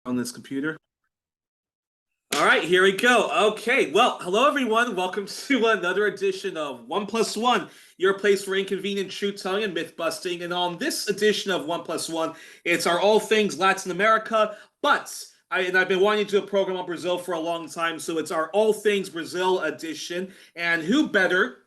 on this computer. All right, here we go. Okay, well, hello everyone. Welcome to another edition of One Plus One, your place for inconvenient truth-telling and myth-busting. And on this edition of One Plus One, it's our all things Latin America. But I've been wanting to do a program on Brazil for a long time, so it's our all things Brazil edition. And who better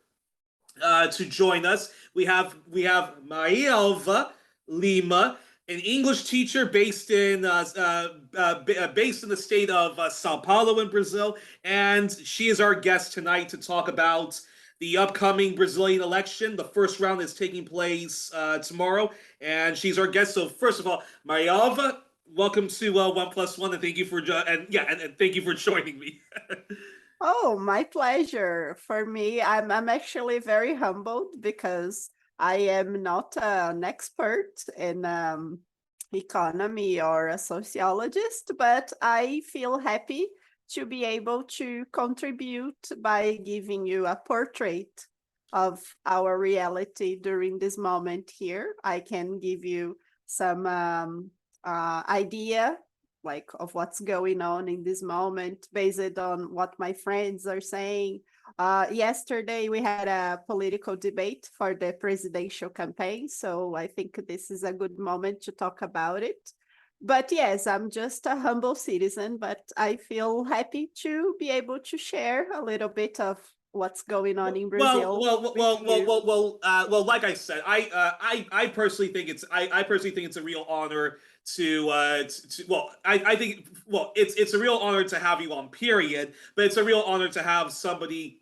to join us? We have Marialva Lima, an English teacher based in the state of Sao Paulo in Brazil, and she is our guest tonight to talk about the upcoming Brazilian election. The first round is taking place tomorrow, and she's our guest. So first of all, Marialva, welcome to One Plus One, and thank you for and thank you for joining me. Oh, my pleasure. For me, I'm actually very humbled because I am not an expert in economy or a sociologist, but I feel happy to be able to contribute by giving you a portrait of our reality during this moment here. I can give you some idea like of what's going on in this moment based on what my friends are saying. Yesterday we had a political debate for the presidential campaign, so I think this is a good moment to talk about it. But yes, I'm just a humble citizen, but I feel happy to be able to share a little bit of what's going on in Brazil with you. Well. Like I said, I personally think I personally think it's a real honor I think it's a real honor to have you on. Period, but it's a real honor to have somebody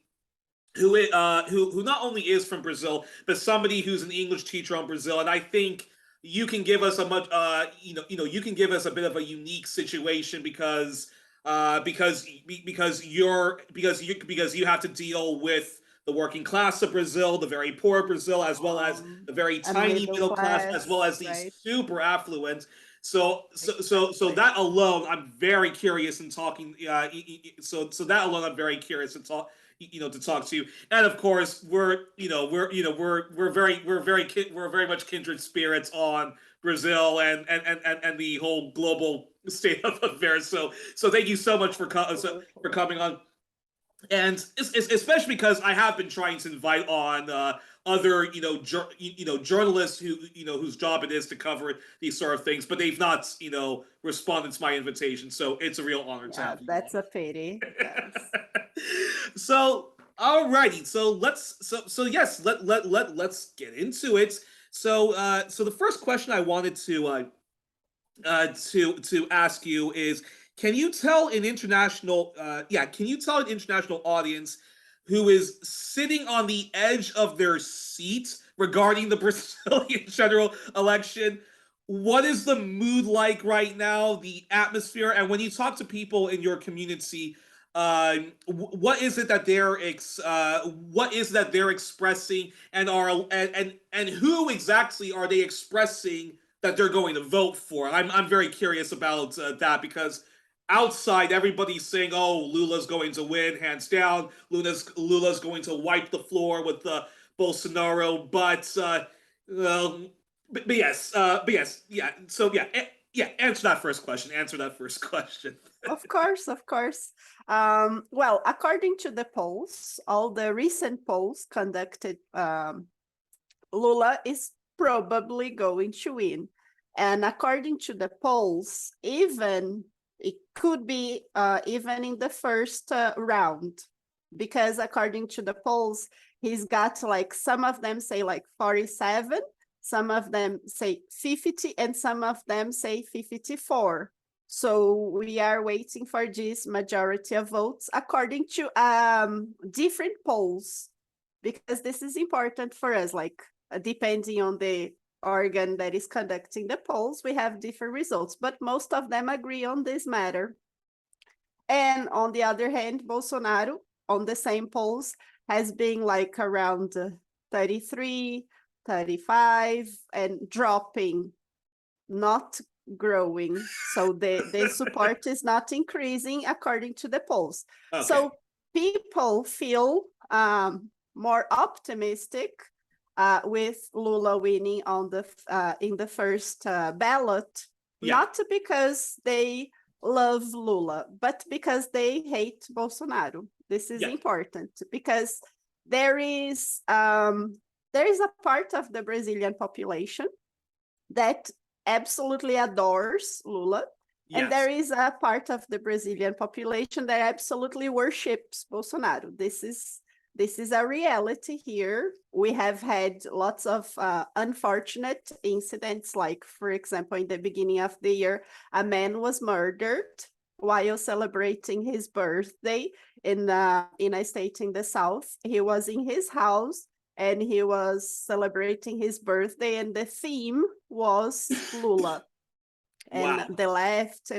who not only is from Brazil, but somebody who's an English teacher on Brazil, and I think you can give us a much you can give us a bit of a unique situation because you have to deal with the working class of Brazil, the very poor Brazil, as well as the very A tiny middle middle class, as well as class, the right? super affluent. So Exactly. that alone, I'm very curious in talking. So that alone, I'm very curious to talk. To talk to you, and of course, we're very much kindred spirits on Brazil and the whole global state of affairs. So thank you so much for Absolutely. coming on, and especially because I have been trying to invite on other journalists whose job it is to cover these sort of things, but they've not responded to my invitation. So it's a real honor to Yeah, have you that's a pity. Yes. on. So alrighty, let's get into it. So the first question I wanted to ask you is, can you tell an international audience who is sitting on the edge of their seat regarding the Brazilian general election, what is the mood like right now, the atmosphere? And when you talk to people in your community, what is it that they're expressing, and who exactly are they expressing that they're going to vote for? I'm very curious about that, because outside everybody's saying, "Oh, Lula's going to win hands down. Lula's going to wipe the floor with Bolsonaro." Well, yeah. So yeah. Answer that first question. Answer that first question. Of course, of course. Well, according to the polls, all the recent polls conducted, Lula is probably going to win. And according to the polls, even it could be even in the first round, because according to the polls, he's got like some of them say like 47, some of them say 50, and some of them say 54. So we are waiting for this majority of votes according to different polls, because this is important for us, like depending on the organ that is conducting the polls, we have different results, but most of them agree on this matter. And on the other hand, Bolsonaro, on the same polls, has been like around 33, 35, and dropping, not growing. So the support is not increasing according to the polls. Okay. So people feel more optimistic with Lula winning on the in the first ballot, Yeah. not because they love Lula, but because they hate Bolsonaro. This is Yeah. important because there is a part of the Brazilian population that absolutely adores Lula, and Yes. there is a part of the Brazilian population that absolutely worships Bolsonaro. This is a reality here. We have had lots of unfortunate incidents, like, for example, in the beginning of the year, a man was murdered while celebrating his birthday in a state in the south. He was in his house and he was celebrating his birthday, and the theme was Lula. And Wow. the left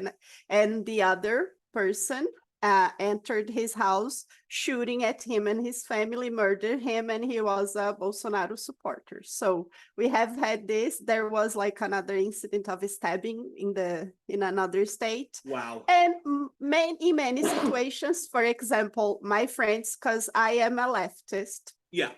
and the other person entered his house, shooting at him and his family, murdered him, and he was a Bolsonaro supporter. So we have had this. There was like another incident of stabbing in another state. Wow. And in many situations, for example, my friends, because I am a leftist, Yeah.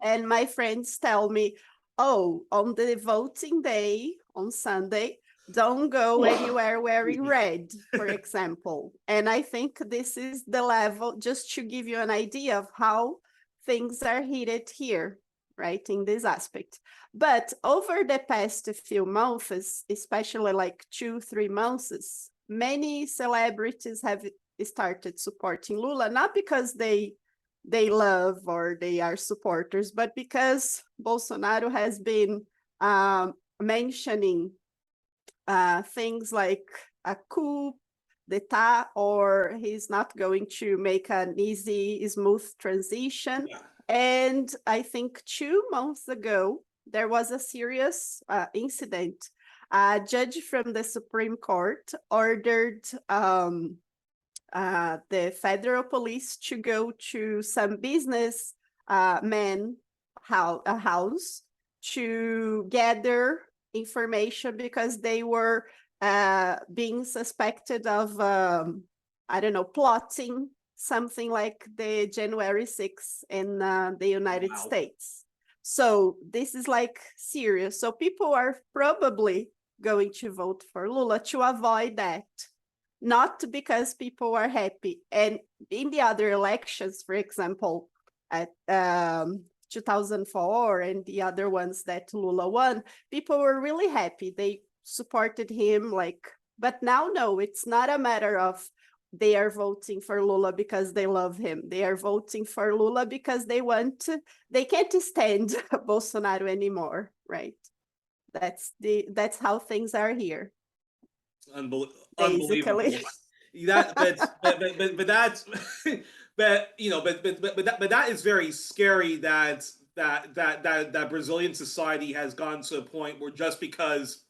and my friends tell me, oh, on the voting day on Sunday, don't go anywhere wearing red, for example. And I think this is the level, just to give you an idea of how things are heated here, right, in this aspect. But over the past few months, especially like 2-3 months, many celebrities have started supporting Lula, not because they love or they are supporters, but because Bolsonaro has been mentioning things like a coup d'etat, or he's not going to make an easy, smooth transition. Yeah. And I think 2 months ago, there was a serious incident. A judge from the Supreme Court ordered the federal police to go to some business man house to gather information because they were being suspected of, I don't know, plotting something like the January 6th in the United Wow. States. So this is like serious. So people are probably going to vote for Lula to avoid that, not because people are happy. And in the other elections, for example, at 2004 and the other ones that Lula won, people were really happy. They supported him, like, but now, no, it's not a matter of they are voting for Lula because they love him. They are voting for Lula because they can't stand Bolsonaro anymore, right? That's how things are here, basically. Unbelievable. That, but that's, but you know, but that is very scary. That Brazilian society has gone to a point where just because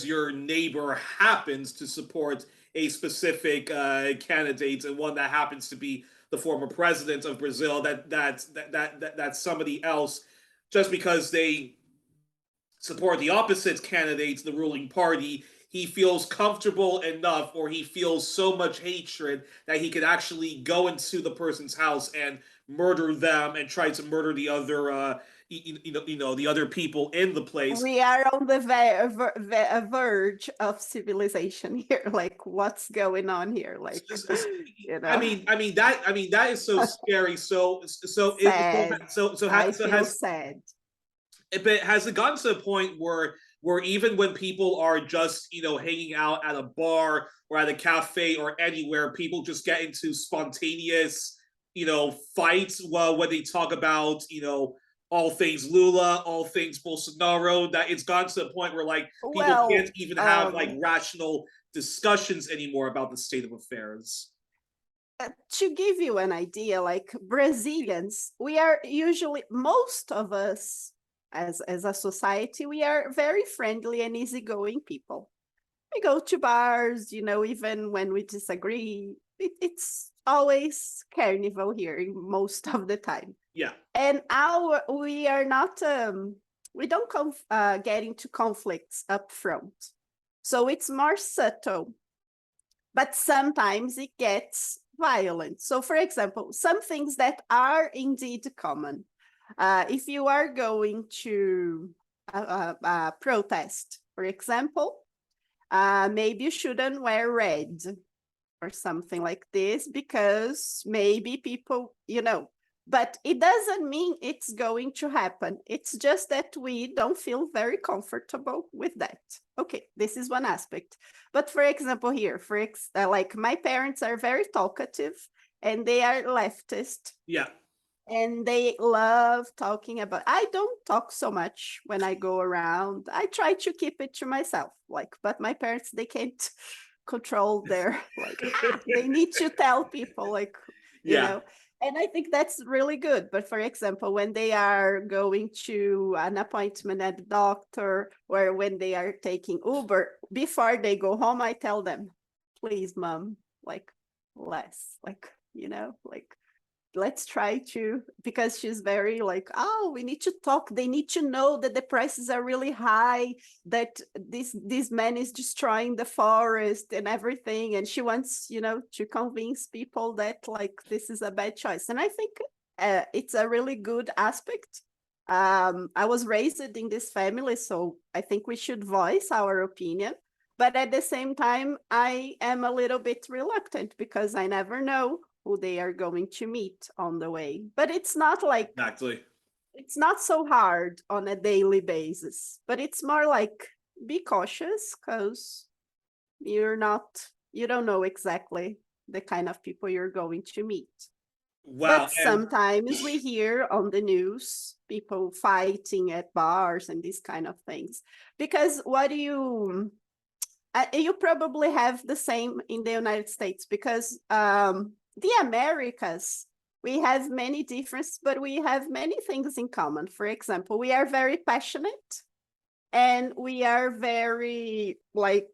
your neighbor happens to support a specific candidate, and one that happens to be the former president of Brazil, that somebody else, just because they support the opposite candidate, the ruling party, he feels comfortable enough, or he feels so much hatred that he could actually go into the person's house and murder them and try to murder the other the other people in the place. We are on the verge of civilization here. Like, what's going on here? Like, you know, I mean that is so scary. sad. I So feel has sad. but has it gotten to a point where even when people are just hanging out at a bar or at a cafe or anywhere, people just get into spontaneous fights when they talk about all things Lula, all things Bolsonaro, that it's gotten to a point where like people can't Well, even have like rational discussions anymore about the state of affairs. to give you an idea, like Brazilians, we are usually, most of us as a society, we are very friendly and easygoing people. We go to bars, even when we disagree. It's always carnival here most of the time. Yeah. And we are not, we don't get into conflicts up front. So it's more subtle, but sometimes it gets violent. So for example, some things that are indeed common. If you are going to protest, for example, maybe you shouldn't wear red or something like this, because maybe people, but it doesn't mean it's going to happen. It's just that we don't feel very comfortable with that. Okay, this is one aspect. But for example, here, like my parents are very talkative and they are leftist. Yeah. And they love talking about, I don't talk so much when I go around. I try to keep it to myself, but my parents, they can't control their, they need to tell people, Yeah. and I think that's really good. But for example, when they are going to an appointment at the doctor, or when they are taking Uber, before they go home, I tell them, please, mom, less, let's try to, because she's very we need to talk. They need to know that the prices are really high, that this man is destroying the forest and everything. And she wants, to convince people that this is a bad choice. And I think it's a really good aspect. I was raised in this family, so I think we should voice our opinion. But at the same time, I am a little bit reluctant because I never know who they are going to meet on the way. But it's not Exactly. It's not so hard on a daily basis, but it's more be cautious, because you don't know exactly the kind of people you're going to meet. Wow. But sometimes we hear on the news people fighting at bars and these kind of things. Because you probably have the same in the United States, because the Americas, we have many differences, but we have many things in common. For example, we are very passionate, and we are very we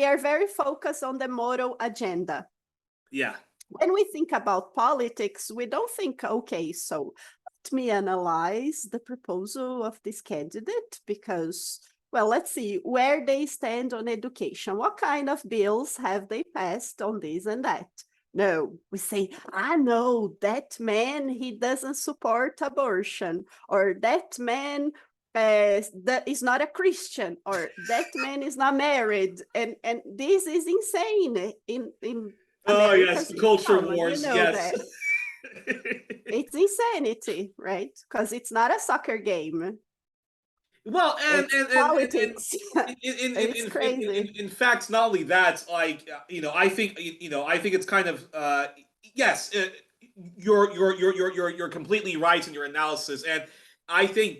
are very focused on the moral agenda. Yeah. When we think about politics, we don't think, okay, so let me analyze the proposal of this candidate, because, well, let's see where they stand on education. What kind of bills have they passed on this and that? No, we say, I know that man, he doesn't support abortion, or that man that is not a Christian, or that man is not married. And this is insane in Oh, yes, America's the culture common, wars. that. Yes. It's insanity, right? Because it's not a soccer game. Well, It's politics. It's crazy. in fact, not only that, I think, I think it's kind of, yes, you're completely right in your analysis, and I think,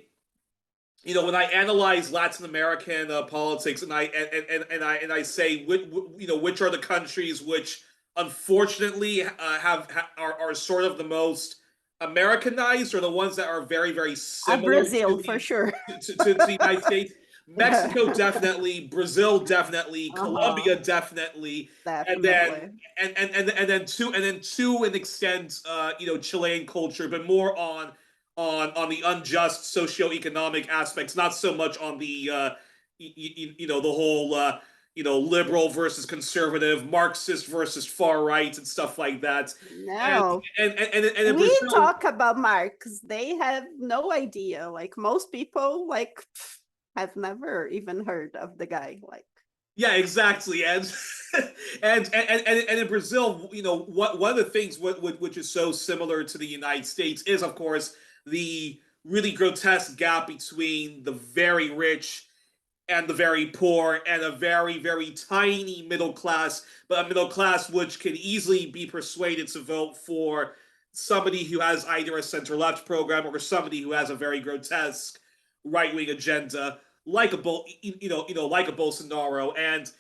when I analyze Latin American politics, and I say, which are the countries which unfortunately are sort of the most Americanized, or the ones that are very, very similar Brazil, for sure. to the United States. Mexico definitely, Brazil definitely, Colombia definitely, and Definitely. then to an extent, Chilean culture, but more on the unjust socioeconomic aspects, not so much on the the whole liberal versus conservative, Marxist versus far right, and stuff like that. And No. and in We Brazil, talk about Marx. They have no idea. Most people have never even heard of the guy. yeah, exactly, and and in Brazil, one of the things which is so similar to the United States is, of course, the really grotesque gap between the very rich and the very poor, and a very, very tiny middle class, but a middle class which can easily be persuaded to vote for somebody who has either a center left program, or somebody who has a very grotesque right wing agenda, like like a Bolsonaro. And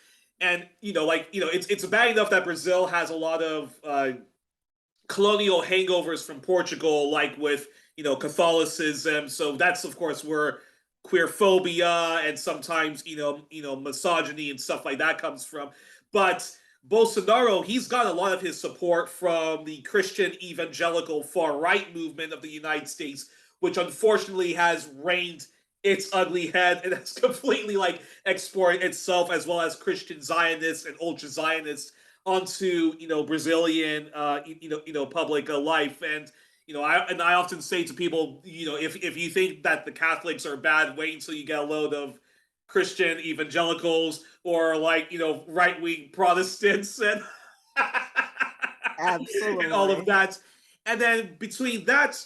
it's bad enough that Brazil has a lot of colonial hangovers from Portugal, like with Catholicism. So that's, of course, where queer phobia and sometimes misogyny and stuff like that comes from. But Bolsonaro, he's got a lot of his support from the Christian evangelical far right movement of the United States, which unfortunately has reigned its ugly head and has completely exported itself, as well as Christian Zionists and ultra Zionists, onto Brazilian public life. And I often say to people, if you think that the Catholics are bad, wait until you get a load of Christian evangelicals or like, you know, right-wing Protestants and and all of Absolutely. that. And then between that,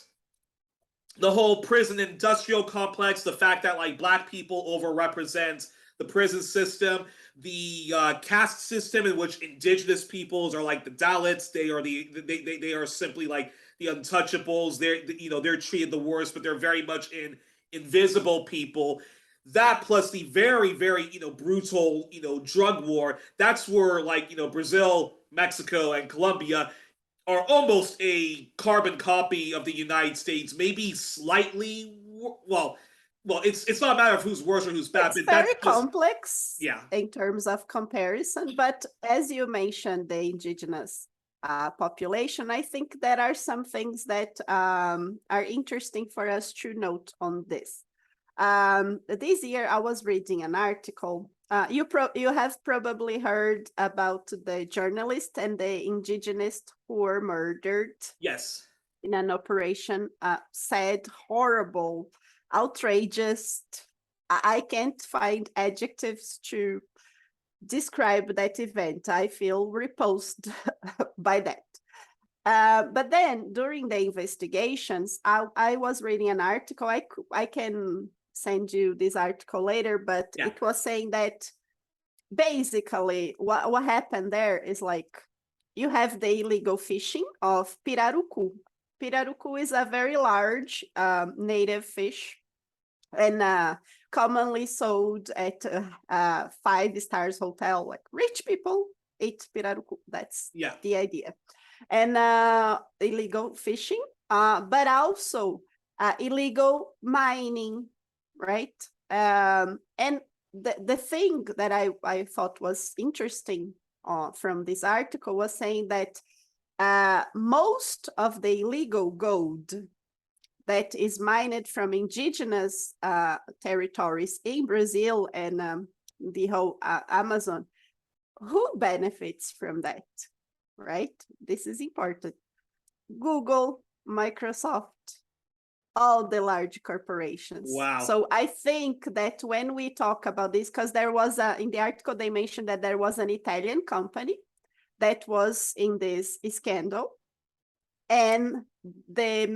the whole prison industrial complex, the fact that like black people overrepresent the prison system, the caste system in which indigenous peoples are like the Dalits, they are simply like the untouchables. They're treated the worst, but they're very much invisible people. That plus the very brutal drug war. That's where like Brazil, Mexico, and Colombia are almost a carbon copy of the United States, maybe slightly well, it's not a matter of who's worse or who's bad, It's but that's very just complex yeah. in terms of comparison, but as you mentioned, the indigenous population, I think there are some things that are interesting for us to note on this. This year, I was reading an article. You have probably heard about the journalist and the indigenous who were murdered Yes. in an operation. Sad, horrible, outrageous. I can't find adjectives to describe that event. I feel repulsed by that. But then during the investigations, I was reading an article. I can send you this article later, but Yeah. it was saying that basically what happened there is like you have the illegal fishing of pirarucu. Pirarucu is a very large native fish and commonly sold at five stars hotel, like rich people eat pirarucu. That's Yeah. the idea. And illegal fishing, but also illegal mining, right? And the thing that I thought was interesting from this article was saying that most of the illegal gold that is mined from indigenous territories in Brazil and the whole Amazon, who benefits from that, right? This is important. Google, Microsoft, all the large corporations. Wow. So I think that when we talk about this, because there was in the article, they mentioned that there was an Italian company that was in this scandal. And the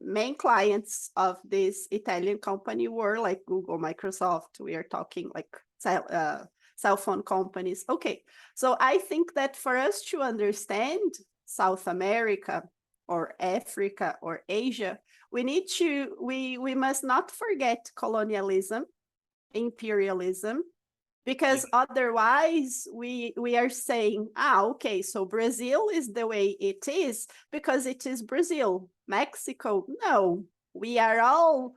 main clients of this Italian company were like Google, Microsoft. We are talking like cell phone companies. Okay, so I think that for us to understand South America or Africa or Asia, we must not forget colonialism, imperialism, because otherwise we are saying, okay, so Brazil is the way it is because it is Brazil. Mexico, no, we are all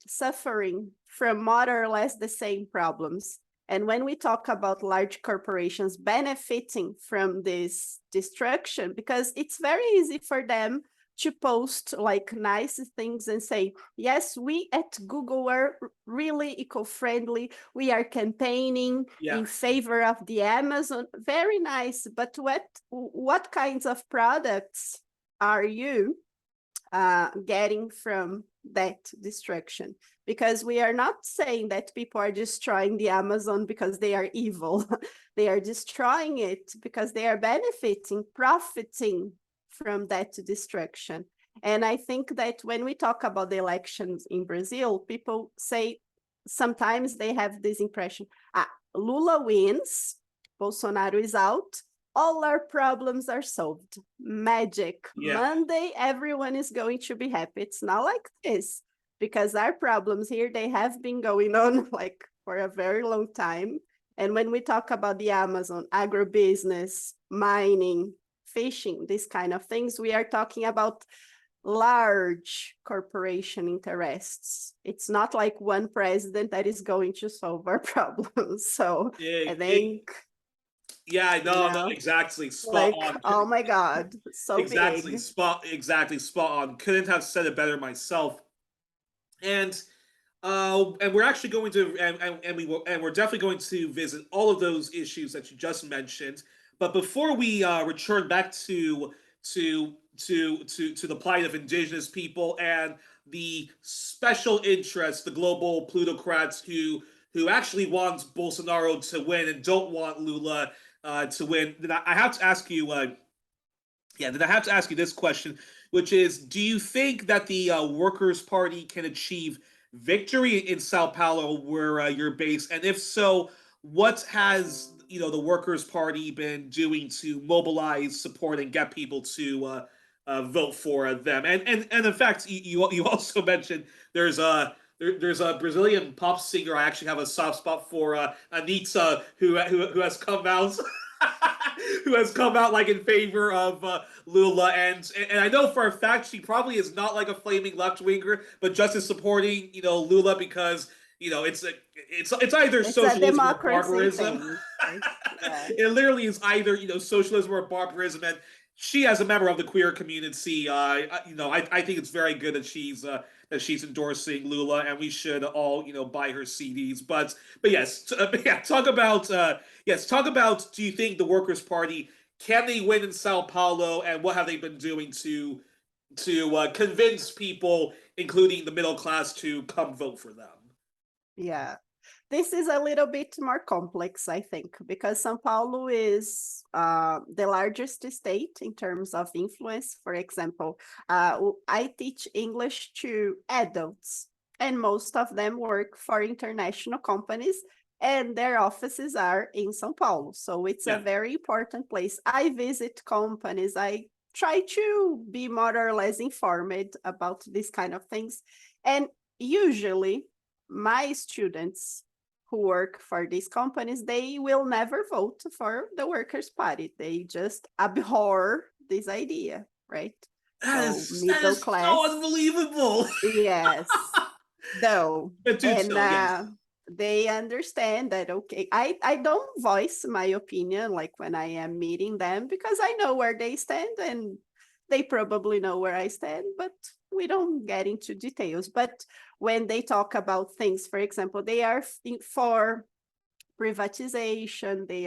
suffering from more or less the same problems. And when we talk about large corporations benefiting from this destruction, because it's very easy for them to post like nice things and say, yes, we at Google are really eco-friendly. We are campaigning in favor of the Amazon. Very nice. But what kinds of products are you getting from that destruction? Because we are not saying that people are destroying the Amazon because they are evil. They are destroying it because they are benefiting, profiting from that destruction. And I think that when we talk about the elections in Brazil, people say sometimes they have this impression, Lula wins, Bolsonaro is out, all our problems are solved. Magic. Monday, everyone is going to be happy. It's not like this, because our problems here, they have been going on like for a very long time. And when we talk about the Amazon, agribusiness, mining, fishing, these kind of things, we are talking about large corporation interests. It's not like one president that is going to solve our problems. So I think... No, exactly. Spot on. Oh my God, so exactly, big. spot on. Couldn't have said it better myself. And we're actually going to and we're definitely going to visit all of those issues that you just mentioned. But before we return back to the plight of indigenous people and the special interests, the global plutocrats who actually want Bolsonaro to win and don't want Lula to win, then I have to ask you. Then I have to ask you this question, which is: do you think that the Workers' Party can achieve victory in Sao Paulo, where you're based? And if so, what has the Workers' Party been doing to mobilize support and get people to vote for them? And in fact, you also mentioned there's a Brazilian pop singer I actually have a soft spot for, Anitta, who has come out who has come out like in favor of Lula, and I know for a fact she probably is not like a flaming left winger, but just is supporting Lula because it's either It's a socialism or democracy barbarism. thing, right? Yeah. It literally is either socialism or barbarism, and she, as a member of the queer community, I think it's very good that she's endorsing Lula, and we should all buy her CDs. But yes, yeah, talk about. Do you think the Workers' Party, can they win in Sao Paulo, and what have they been doing to convince people, including the middle class, to come vote for them? Yeah. This is a little bit more complex, I think, because São Paulo is the largest state in terms of influence. For example, I teach English to adults, and most of them work for international companies, and their offices are in São Paulo. So it's a Yeah. very important place. I visit companies. I try to be more or less informed about these kind of things. And usually, my students who work for these companies, they will never vote for the Workers' Party. They just abhor this idea, right? So That middle is so class, unbelievable. yes, no. Do And tell, yes. they understand that, okay, I don't voice my opinion like when I am meeting them because I know where they stand and they probably know where I stand, but we don't get into details. But when they talk about things, for example, they are for privatization, they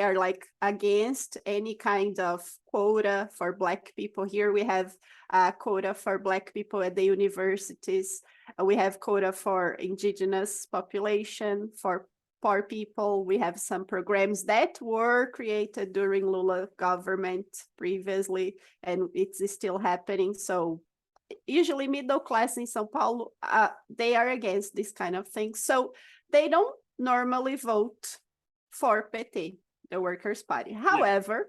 are like against any kind of quota for Black people. Here we have a quota for Black people at the universities. We have quota for indigenous population, for poor people. We have some programs that were created during Lula government previously, and it's still happening. So usually middle class in Sao Paulo, they are against this kind of thing. So they don't normally vote for PT, the Workers' Party. However,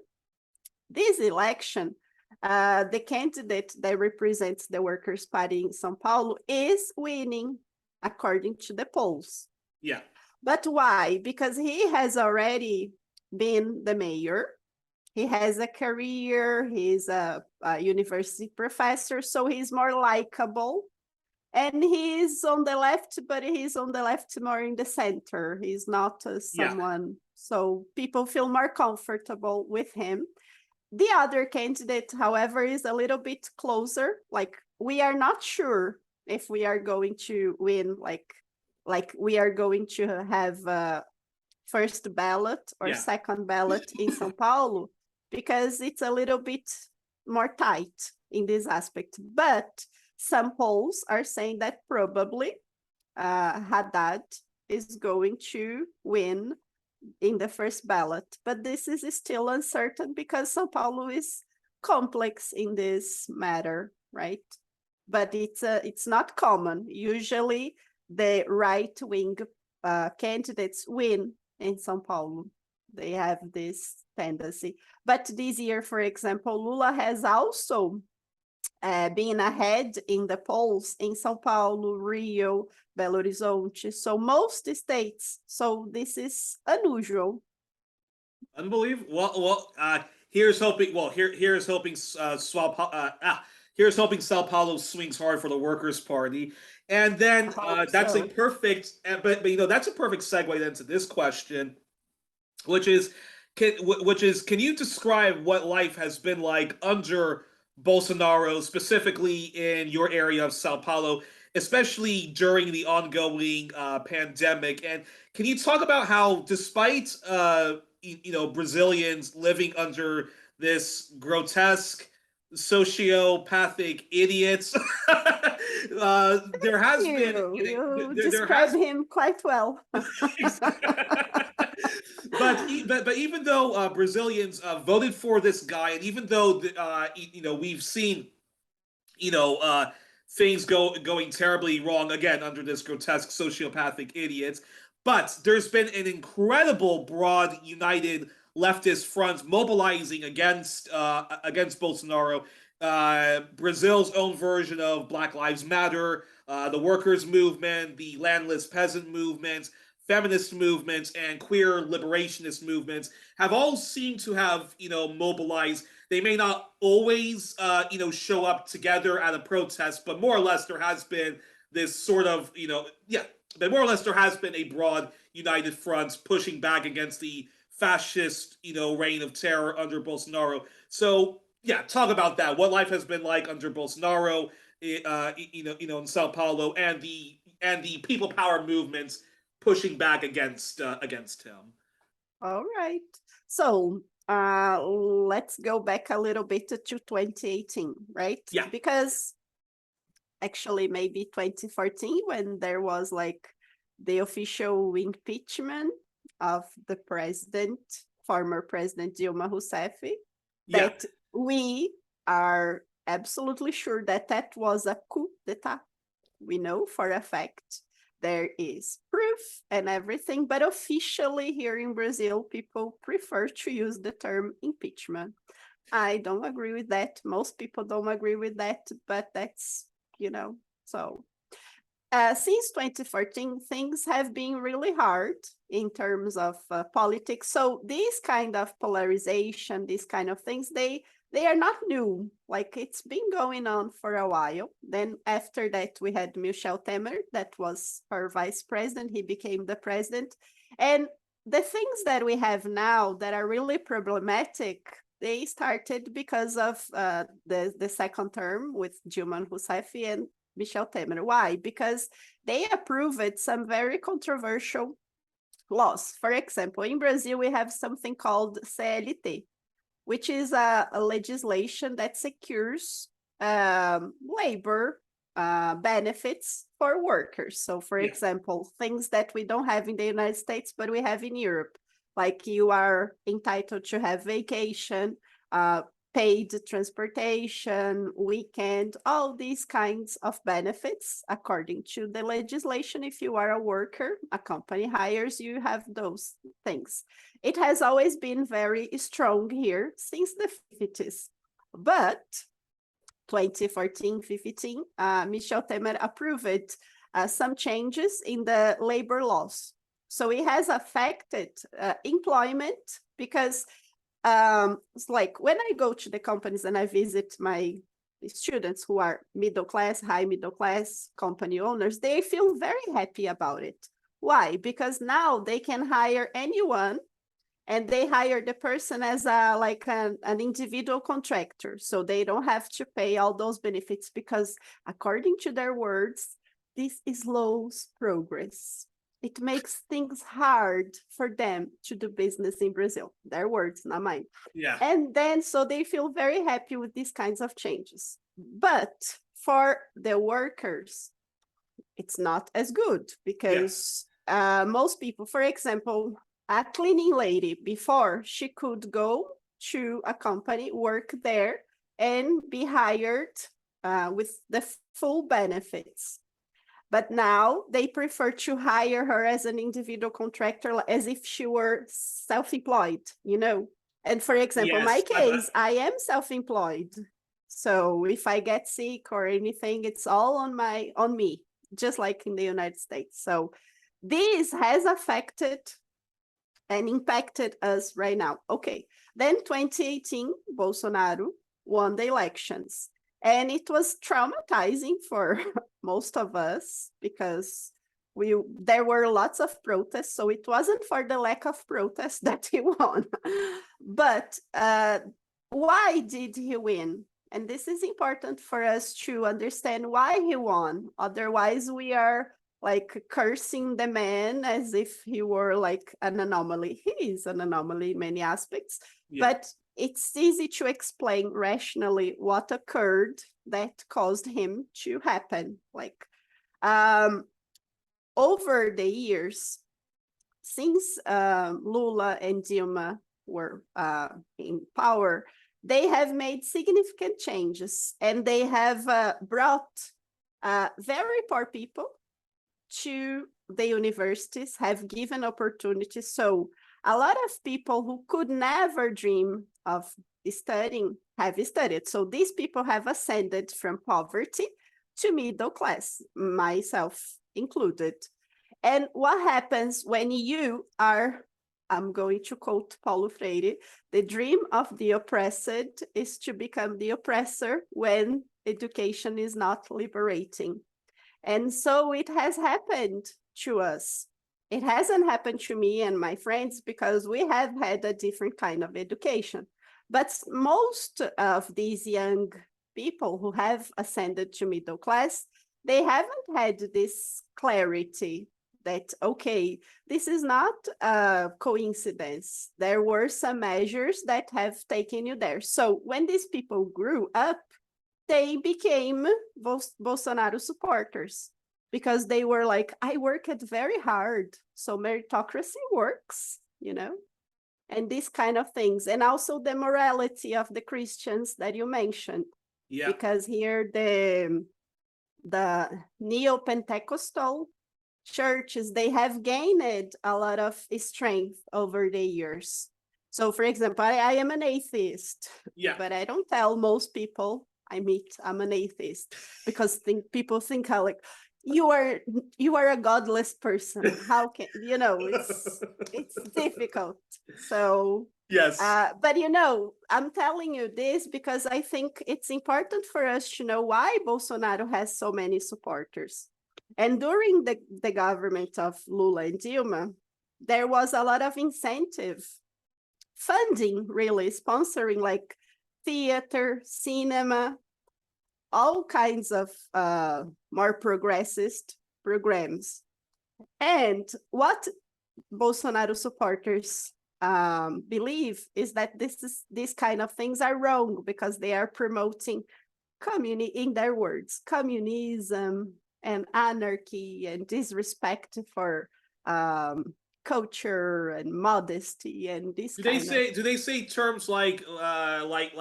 this election, the candidate that represents the Workers' Party in Sao Paulo is winning according to the polls. Yeah. But why? Because he has already been the mayor. He has a career. He's a university professor, so he's more likable. And he's on the left, but he's on the left more in the center. He's not someone, so people feel more comfortable with him. The other candidate, however, is a little bit closer. Like, we are not sure if we are going to win, like we are going to have first ballot or second ballot in Sao Paulo, because it's a little bit more tight in this aspect. But some polls are saying that probably Haddad is going to win in the first ballot. But this is still uncertain because Sao Paulo is complex in this matter, right? But it's not common. Usually the right-wing candidates win in Sao Paulo. They have this tendency. But this year, for example, Lula has also been ahead in the polls in Sao Paulo, Rio, Belo Horizonte, so most states. So this is unusual. Unbelievable. Here's hoping. Here's hoping. Here's hoping Sao Paulo swings hard for the Workers' Party, and then that's So. a perfect. But that's a perfect segue then to this question, which is, can you describe what life has been like under Bolsonaro, specifically in your area of Sao Paulo, especially during the ongoing pandemic? And can you talk about how, despite Brazilians living under this grotesque sociopathic idiots. There has been, You there describe has him quite well. but even though Brazilians voted for this guy, and even though we've seen you know things going terribly wrong again under this grotesque sociopathic idiots, but there's been an incredible broad united leftist front mobilizing against Bolsonaro. Brazil's own version of Black Lives Matter, the workers' movement, the Landless Peasant movement, feminist movements, and queer liberationist movements have all seemed to have mobilized. They may not always show up together at a protest, but more or less there has been this sort of but more or less there has been a broad united front pushing back against the fascist reign of terror under Bolsonaro. So yeah, talk about that. What life has been like under Bolsonaro, in Sao Paulo, and the people power movements pushing back against him. All right. So let's go back a little bit to 2018, right? Yeah. Because actually maybe 2014 when there was like the official impeachment of the former president Dilma Rousseff, that we are absolutely sure that that was a coup d'etat. We know for a fact. There is proof and everything, but officially here in Brazil, people prefer to use the term impeachment. I don't agree with that. Most people don't agree with that, but that's, so. Since 2014, things have been really hard in terms of politics. So these kind of polarization, these kind of things, they are not new. Like it's been going on for a while. Then after that, we had Michel Temer, that was her vice president. He became the president. And the things that we have now that are really problematic, they started because of the second term with Dilma Rousseff and Michel Temer. Why? Because they approved some very controversial laws. For example, in Brazil, we have something called CLT, which is a legislation that secures labor benefits for workers. So, for example, things that we don't have in the United States, but we have in Europe, like you are entitled to have vacation, paid transportation, weekend, all these kinds of benefits according to the legislation. If you are a worker, a company hires you, have those things. It has always been very strong here since the 50s. But 2014, 15, Michel Temer approved some changes in the labor laws. So it has affected employment because it's like when I go to the companies and I visit my students who are middle class, high middle class company owners, they feel very happy about it. Why? Because now they can hire anyone and they hire the person as an individual contractor. So they don't have to pay all those benefits because according to their words, this slows progress. It makes things hard for them to do business in Brazil. Their words, not mine. Yeah. And then, so they feel very happy with these kinds of changes. But for the workers, it's not as good because most people, for example, a cleaning lady, before she could go to a company, work there, and be hired with the full benefits. But now they prefer to hire her as an individual contractor, as if she were self-employed, And for example, my case, I am self-employed. So if I get sick or anything, it's all on me, just like in the United States. So this has affected and impacted us right now. Okay, then 2018, Bolsonaro won the elections. And it was traumatizing for most of us because there were lots of protests. So it wasn't for the lack of protests that he won. But why did he win? And this is important for us to understand why he won. Otherwise, we are like cursing the man as if he were like an anomaly. He is an anomaly in many aspects, but it's easy to explain rationally what occurred that caused him to happen. Like over the years, since Lula and Dilma were in power, they have made significant changes, and they have brought very poor people to the universities, have given opportunities. So a lot of people who could never dream of studying have studied. So these people have ascended from poverty to middle class, myself included. And what happens when you are, I'm going to quote Paulo Freire, the dream of the oppressed is to become the oppressor when education is not liberating. And so it has happened to us. It hasn't happened to me and my friends because we have had a different kind of education. But most of these young people who have ascended to middle class, they haven't had this clarity that, okay, this is not a coincidence. There were some measures that have taken you there. So when these people grew up, they became Bolsonaro supporters because they were like, I worked very hard, so meritocracy works, you know, and these kind of things. And also the morality of the Christians that you mentioned. Yeah. Because here the neo-Pentecostal churches, they have gained a lot of strength over the years. So for example, I am an atheist, but I don't tell most people I meet I'm an atheist because people think how like you are a godless person. How can you know it's difficult. So yes. But I'm telling you this because I think it's important for us to know why Bolsonaro has so many supporters. And during the government of Lula and Dilma, there was a lot of incentive funding, really sponsoring like theater, cinema, all kinds of more progressist programs. And what Bolsonaro supporters believe is that these kind of things are wrong because they are promoting in their words, communism and anarchy and disrespect for culture and modesty and this do they say terms like like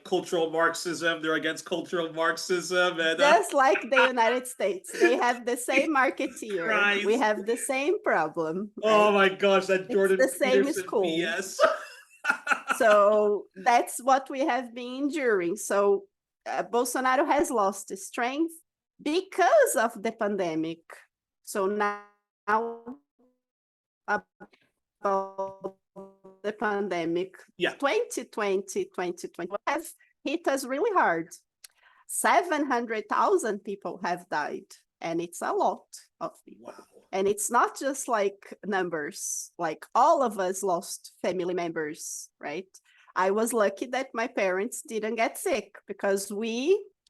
cultural Marxism? They're against cultural Marxism and just like the United States, they have the same marketeer. Christ. We have the same problem. Oh right? my gosh, that Jordan It's the same Peterson school. BS. So that's what we have been enduring. So Bolsonaro has lost strength because of the pandemic. So now about the pandemic, 2020, 2020 have hit us really hard. 700,000 people have died, and it's a lot of people. Wow. And it's not just like numbers, like all of us lost family members, right? I was lucky that my parents didn't get sick because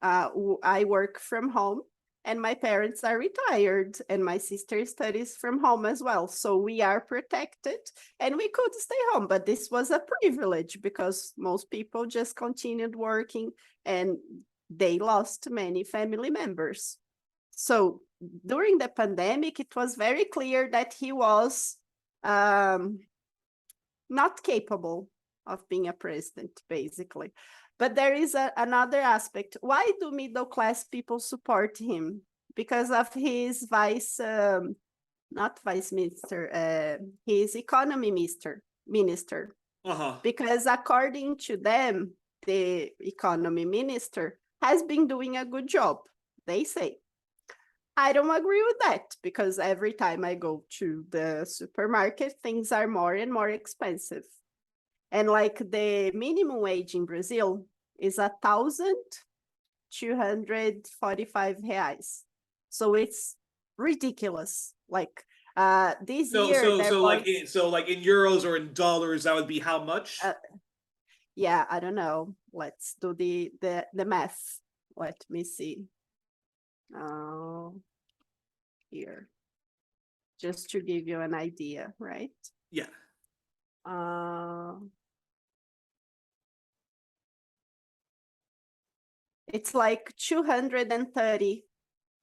I work from home and my parents are retired and my sister studies from home as well. So we are protected and we could stay home, but this was a privilege because most people just continued working and they lost many family members. So during the pandemic, it was very clear that he was not capable of being a president, basically. But there is another aspect. Why do middle class people support him? Because of his not vice minister, his economy minister. Because according to them, the economy minister has been doing a good job, they say. I don't agree with that because every time I go to the supermarket, things are more and more expensive. And like the minimum wage in Brazil is 1,245 reais. So it's ridiculous. Like this year, like in euros or in dollars, that would be how much? Yeah, I don't know. Let's do the math. Let me see. here, just to give you an idea, right? Yeah. It's like $230.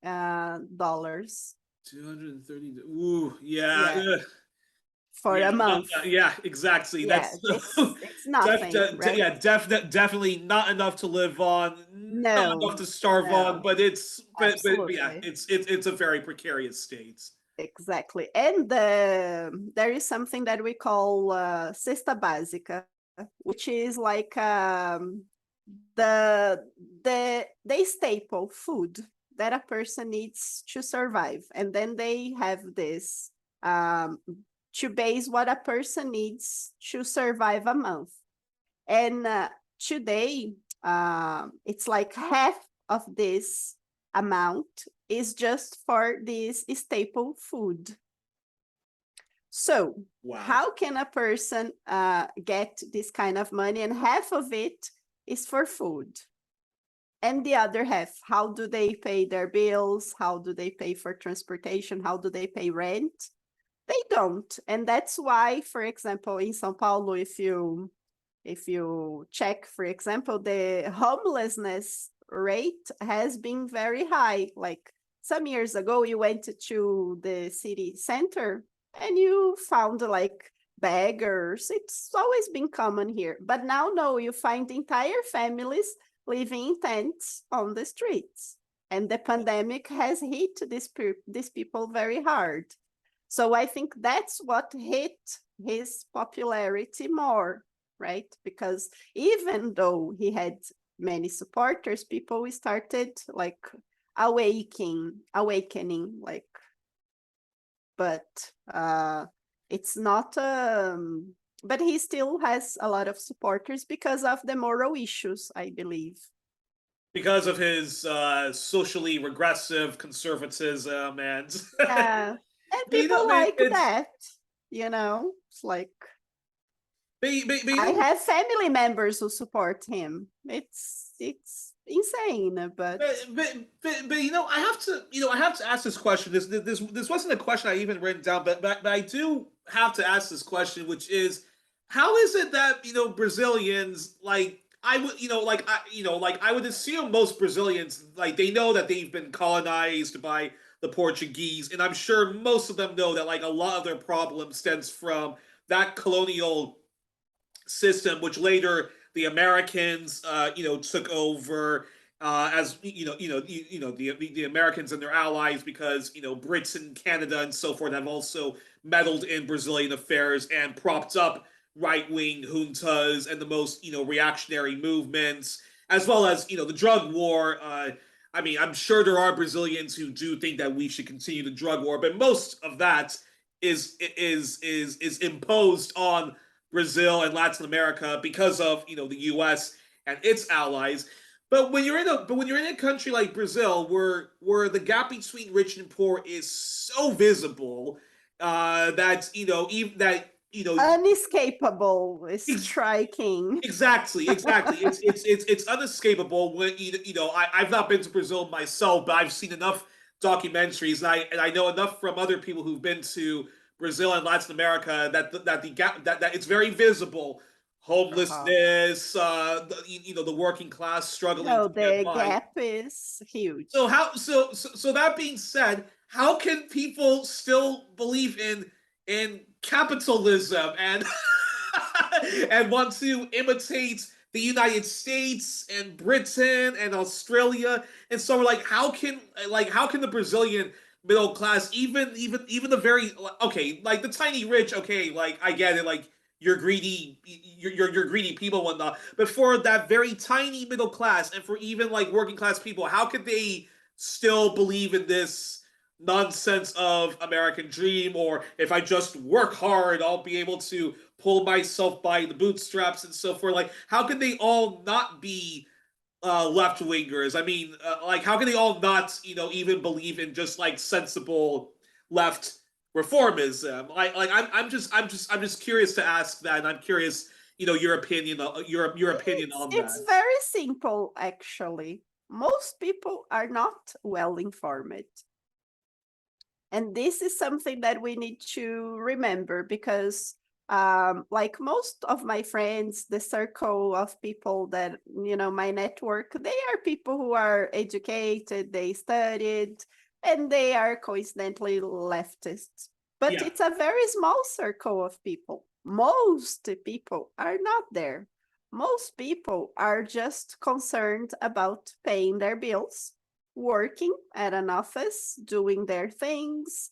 $230. Ooh, yeah. Yeah, for Yeah, a month. yeah, exactly. Yeah, That's it's nothing, right? yeah, definitely not enough to live on, not enough No, to starve on, no, but but yeah, absolutely. it's a very precarious state. Exactly. And there is something that we call cesta básica, which is like the the staple food that a person needs to survive. And then they have this to base what a person needs to survive a month. And today, it's like half of this amount is just for this staple food. So Wow. how can a person get this kind of money? And half of it is for food. And the other half, how do they pay their bills? How do they pay for transportation? How do they pay rent? They don't. And that's why, for example, in Sao Paulo, if you check, for example, the homelessness rate has been very high. Like some years ago, you went to the city center and you found like beggars. It's always been common here. But now, no, you find entire families living in tents on the streets. And the pandemic has hit these people very hard. So I think that's what hit his popularity more, right? Because even though he had many supporters, people started like awakening, like, but it's not but he still has a lot of supporters because of the moral issues, I believe. Because of his socially regressive conservatism and Yeah. And but, people like it's that, it's like but I have family members who support him. It's insane, but I have to ask this question. This wasn't a question I even written down, but I do have to ask this question, which is, how is it that Brazilians, like, I would like I would assume most Brazilians, like, they know that they've been colonized by the Portuguese, and I'm sure most of them know that, like, a lot of their problem stems from that colonial system, which later the Americans, took over, as the Americans and their allies, because Brits and Canada and so forth have also meddled in Brazilian affairs and propped up right wing juntas and the most reactionary movements, as well as the drug war. I mean, I'm sure there are Brazilians who do think that we should continue the drug war, but most of that is imposed on Brazil and Latin America because of the U.S. and its allies. But when you're in a country like Brazil, where the gap between rich and poor is so visible, that even that unescapable is ex- striking. exactly. It's unescapable. When I've not been to Brazil myself, but I've seen enough documentaries, and I know enough from other people who've been to Brazil and Latin America that the gap that it's very visible. Uh-huh. Homelessness, the working class struggling No, to get the by. gap is So huge. how so that being said, how can people still believe in capitalism and and want to imitate the United States and Britain and Australia? And so we're like, how can the Brazilian middle class, even the very, okay, like the tiny rich, okay, like I get it, like you're greedy, you're greedy people and whatnot, but for that very tiny middle class and for even like working class people, how could they still believe in this nonsense of American dream, or if I just work hard, I'll be able to pull myself by the bootstraps and so forth? Like, how can they all not be left wingers? I mean, like, how can they all not, even believe in just like sensible left reformism? I'm just curious to ask that, and I'm curious, your opinion, your opinion on It's that. very simple, actually. Most people are not well informed. And this is something that we need to remember because like most of my friends, the circle of people that, my network, they are people who are educated, they studied, and they are coincidentally leftists. But Yeah. it's a very small circle of people. Most people are not there. Most people are just concerned about paying their bills, working at an office, doing their things,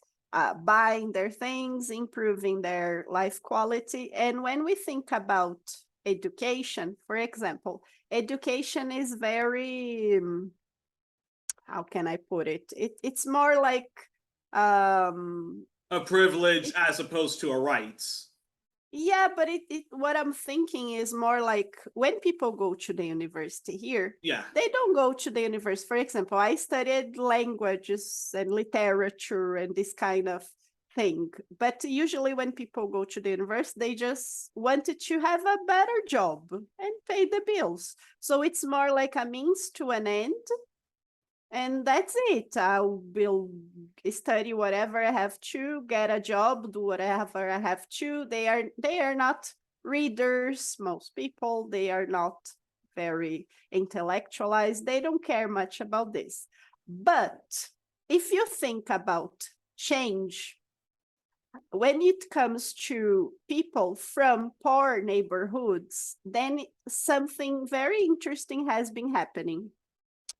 buying their things, improving their life quality. And when we think about education, for example, education is very, how can I put it? It's more like, um, A privilege it, as opposed to a rights. yeah, but what I'm thinking is more like when people go to the university here, Yeah. they don't go to the university. For example, I studied languages and literature and this kind of thing. But usually when people go to the university, they just wanted to have a better job and pay the bills. So it's more like a means to an end, and that's it. I will study whatever I have to, get a job, do whatever I have to. They are not readers, most people. They are not very intellectualized. They don't care much about this. But if you think about change, when it comes to people from poor neighborhoods, then something very interesting has been happening.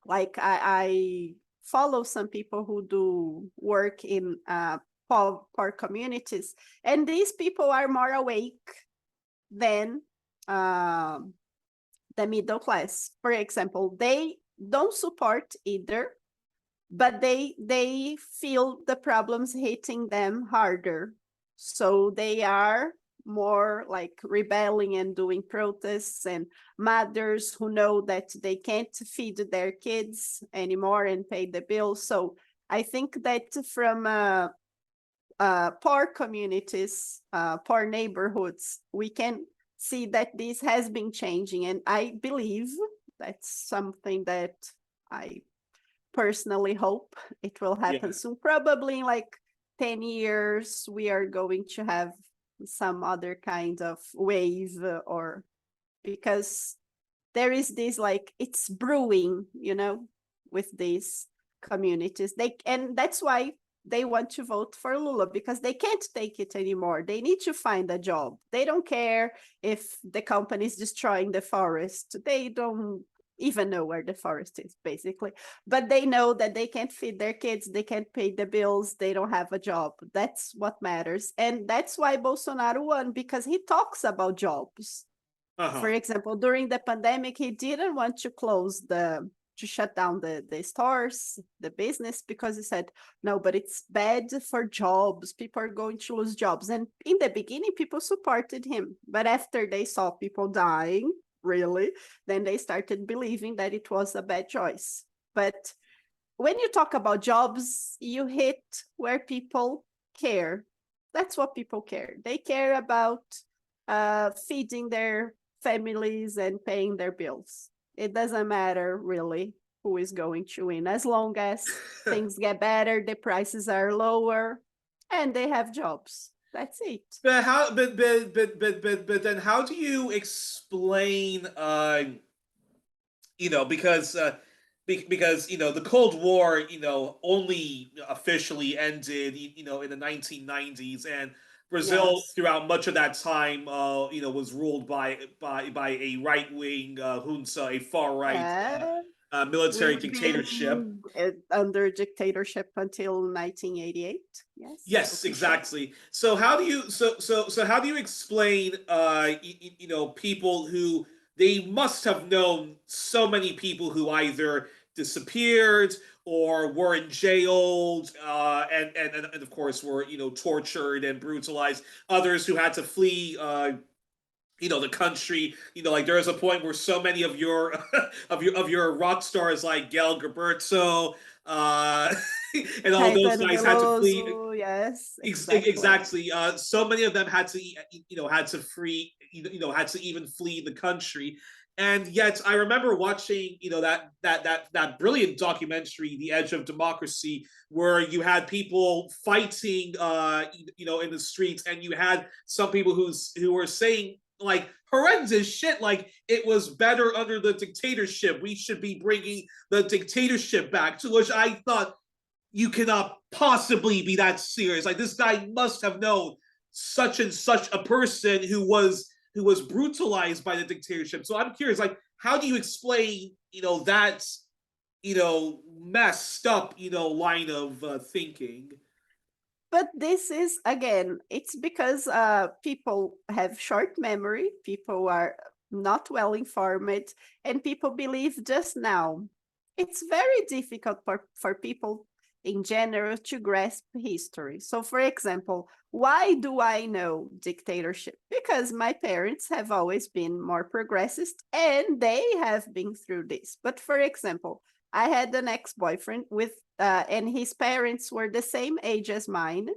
Like I follow some people who do work in poor communities, and these people are more awake than um the middle class. For example, they don't support either, but they feel the problems hitting them harder, so they are more like rebelling and doing protests, and mothers who know that they can't feed their kids anymore and pay the bills. So I think that from poor communities, poor neighborhoods, we can see that this has been changing, and I believe that's something that I personally hope it will happen Yeah. soon. Probably in like 10 years, we are going to have some other kind of wave, or because there is this like it's brewing, with these communities. And that's why they want to vote for Lula, because they can't take it anymore. They need to find a job. They don't care if the company is destroying the forest. They don't even know where the forest is, basically. But they know that they can't feed their kids, they can't pay the bills, they don't have a job. That's what matters. And that's why Bolsonaro won, because he talks about jobs. For Uh-huh. example, during the pandemic, he didn't want to shut down the stores, the business, because he said, no, but it's bad for jobs. People are going to lose jobs. And in the beginning, people supported him. But after they saw people dying, really, then they started believing that it was a bad choice. But when you talk about jobs, you hit where people care. That's what people care. They care about feeding their families and paying their bills. It doesn't matter really who is going to win, as long as things get better, the prices are lower, and they have jobs. That's it. But how? But then how do you explain? Because because the Cold War only officially ended in the 1990s, and Brazil Yes. throughout much of that time was ruled by a right wing junta, a far right Uh, military we've dictatorship. been under dictatorship until 1988. Yes, Yes, officially. exactly. So how do you explain people who they must have known so many people who either disappeared or were in jailed and of course were tortured and brutalized, others who had to flee the country. Like there is a point where so many of your of your rock stars like Gal Gilberto uh and all those Caetano guys had to flee. Veloso, yes, exactly. Exactly. So many of them had to flee, had to even flee the country. And yet I remember watching, that brilliant documentary, The Edge of Democracy, where you had people fighting, in the streets, and you had some people who were saying like horrendous shit, like it was better under the dictatorship. We should be bringing the dictatorship back. To which I thought, you cannot possibly be that serious. Like, this guy must have known such and such a person who was brutalized by the dictatorship. So I'm curious, like, how do you explain, that, messed up, line of thinking? But this is again, it's because people have short memory, people are not well informed, and people believe just now. It's very difficult for people in general to grasp history. So, for example, why do I know dictatorship? Because my parents have always been more progressist and they have been through this. But for example, I had an ex-boyfriend with and his parents were the same age as mine.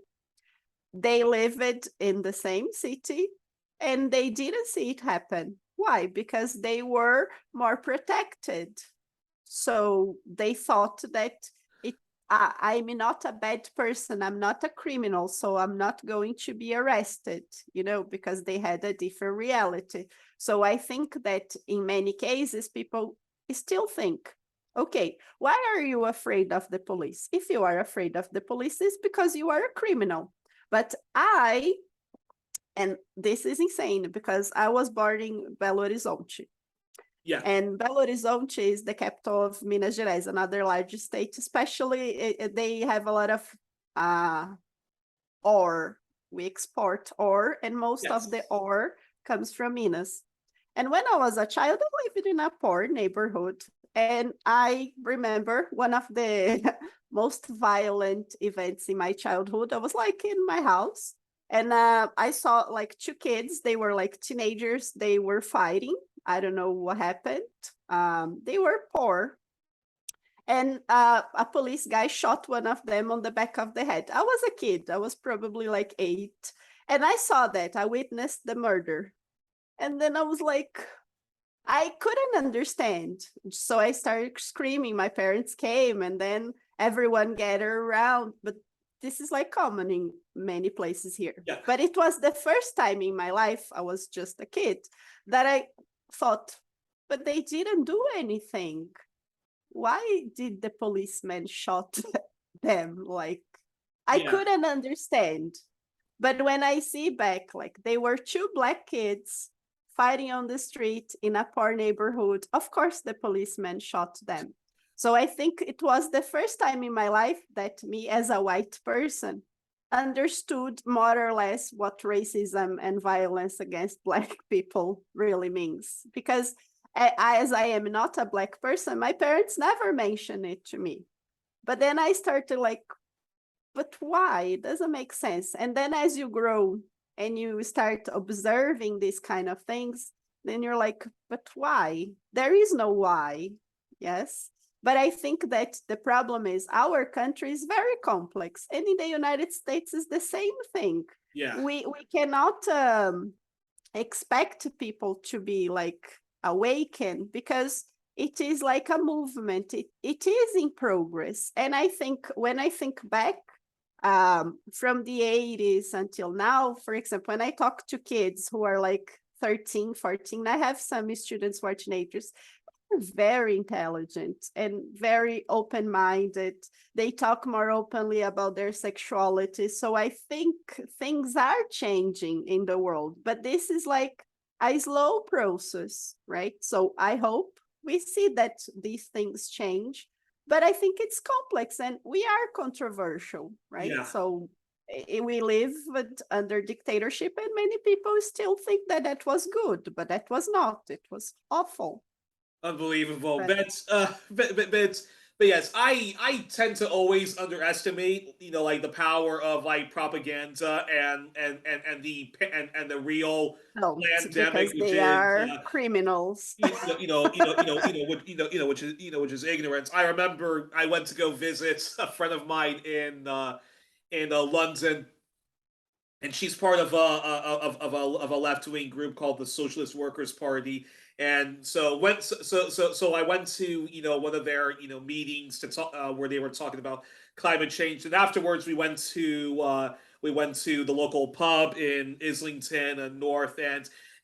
They lived in the same city and they didn't see it happen. Why? Because they were more protected. So they thought that it I'm not a bad person, I'm not a criminal, so I'm not going to be arrested, because they had a different reality. So I think that in many cases, people still think, okay, why are you afraid of the police? If you are afraid of the police, it's because you are a criminal. But and this is insane because I was born in Belo Horizonte. Yeah. And Belo Horizonte is the capital of Minas Gerais, another large state, especially they have a lot of ore. We export ore, and most Yes. of the ore comes from Minas. And when I was a child, I lived in a poor neighborhood. And I remember one of the most violent events in my childhood. I was like in my house, and I saw like two kids. They were like teenagers. They were fighting. I don't know what happened. They were poor. And a police guy shot one of them on the back of the head. I was a kid. I was probably like 8. And I saw that. I witnessed the murder. And then I was like, I couldn't understand. So I started screaming. My parents came and then everyone gathered around. But this is like common in many places here. Yeah. But it was the first time in my life, I was just a kid, that I thought, but they didn't do anything. Why did the policeman shot them? Like, I Yeah. couldn't understand. But when I see back, like they were two black kids fighting on the street in a poor neighborhood. Of course, the policeman shot them. So I think it was the first time in my life that me, as a white person, understood more or less what racism and violence against black people really means. Because as I am not a black person, my parents never mentioned it to me. But then I started like, but why? It doesn't make sense. And then as you grow and you start observing these kind of things, then you're like, but why? There is no why. Yes. But I think that the problem is our country is very complex. And in the United States is the same thing. Yeah. We cannot expect people to be like awakened because it is like a movement. It is in progress. And I think when I think back, from the 80s until now, for example, when I talk to kids who are like 13, 14, I have some students who are teenagers, they're very intelligent and very open-minded. They talk more openly about their sexuality. So I think things are changing in the world, but this is like a slow process, right? So I hope we see that these things change, but I think it's complex and we are controversial, right? Yeah. So we live under dictatorship and many people still think that that was good, but that was not. It was awful. Unbelievable. But But yes, I tend to always underestimate, like the power of like propaganda and the real no, pandemic, because which they is are criminals. which is ignorance. I remember I went to go visit a friend of mine in London, and she's part of a left wing group called the Socialist Workers Party. And so I went to one of their meetings to talk where they were talking about climate change, and afterwards we went to the local pub in Islington and North,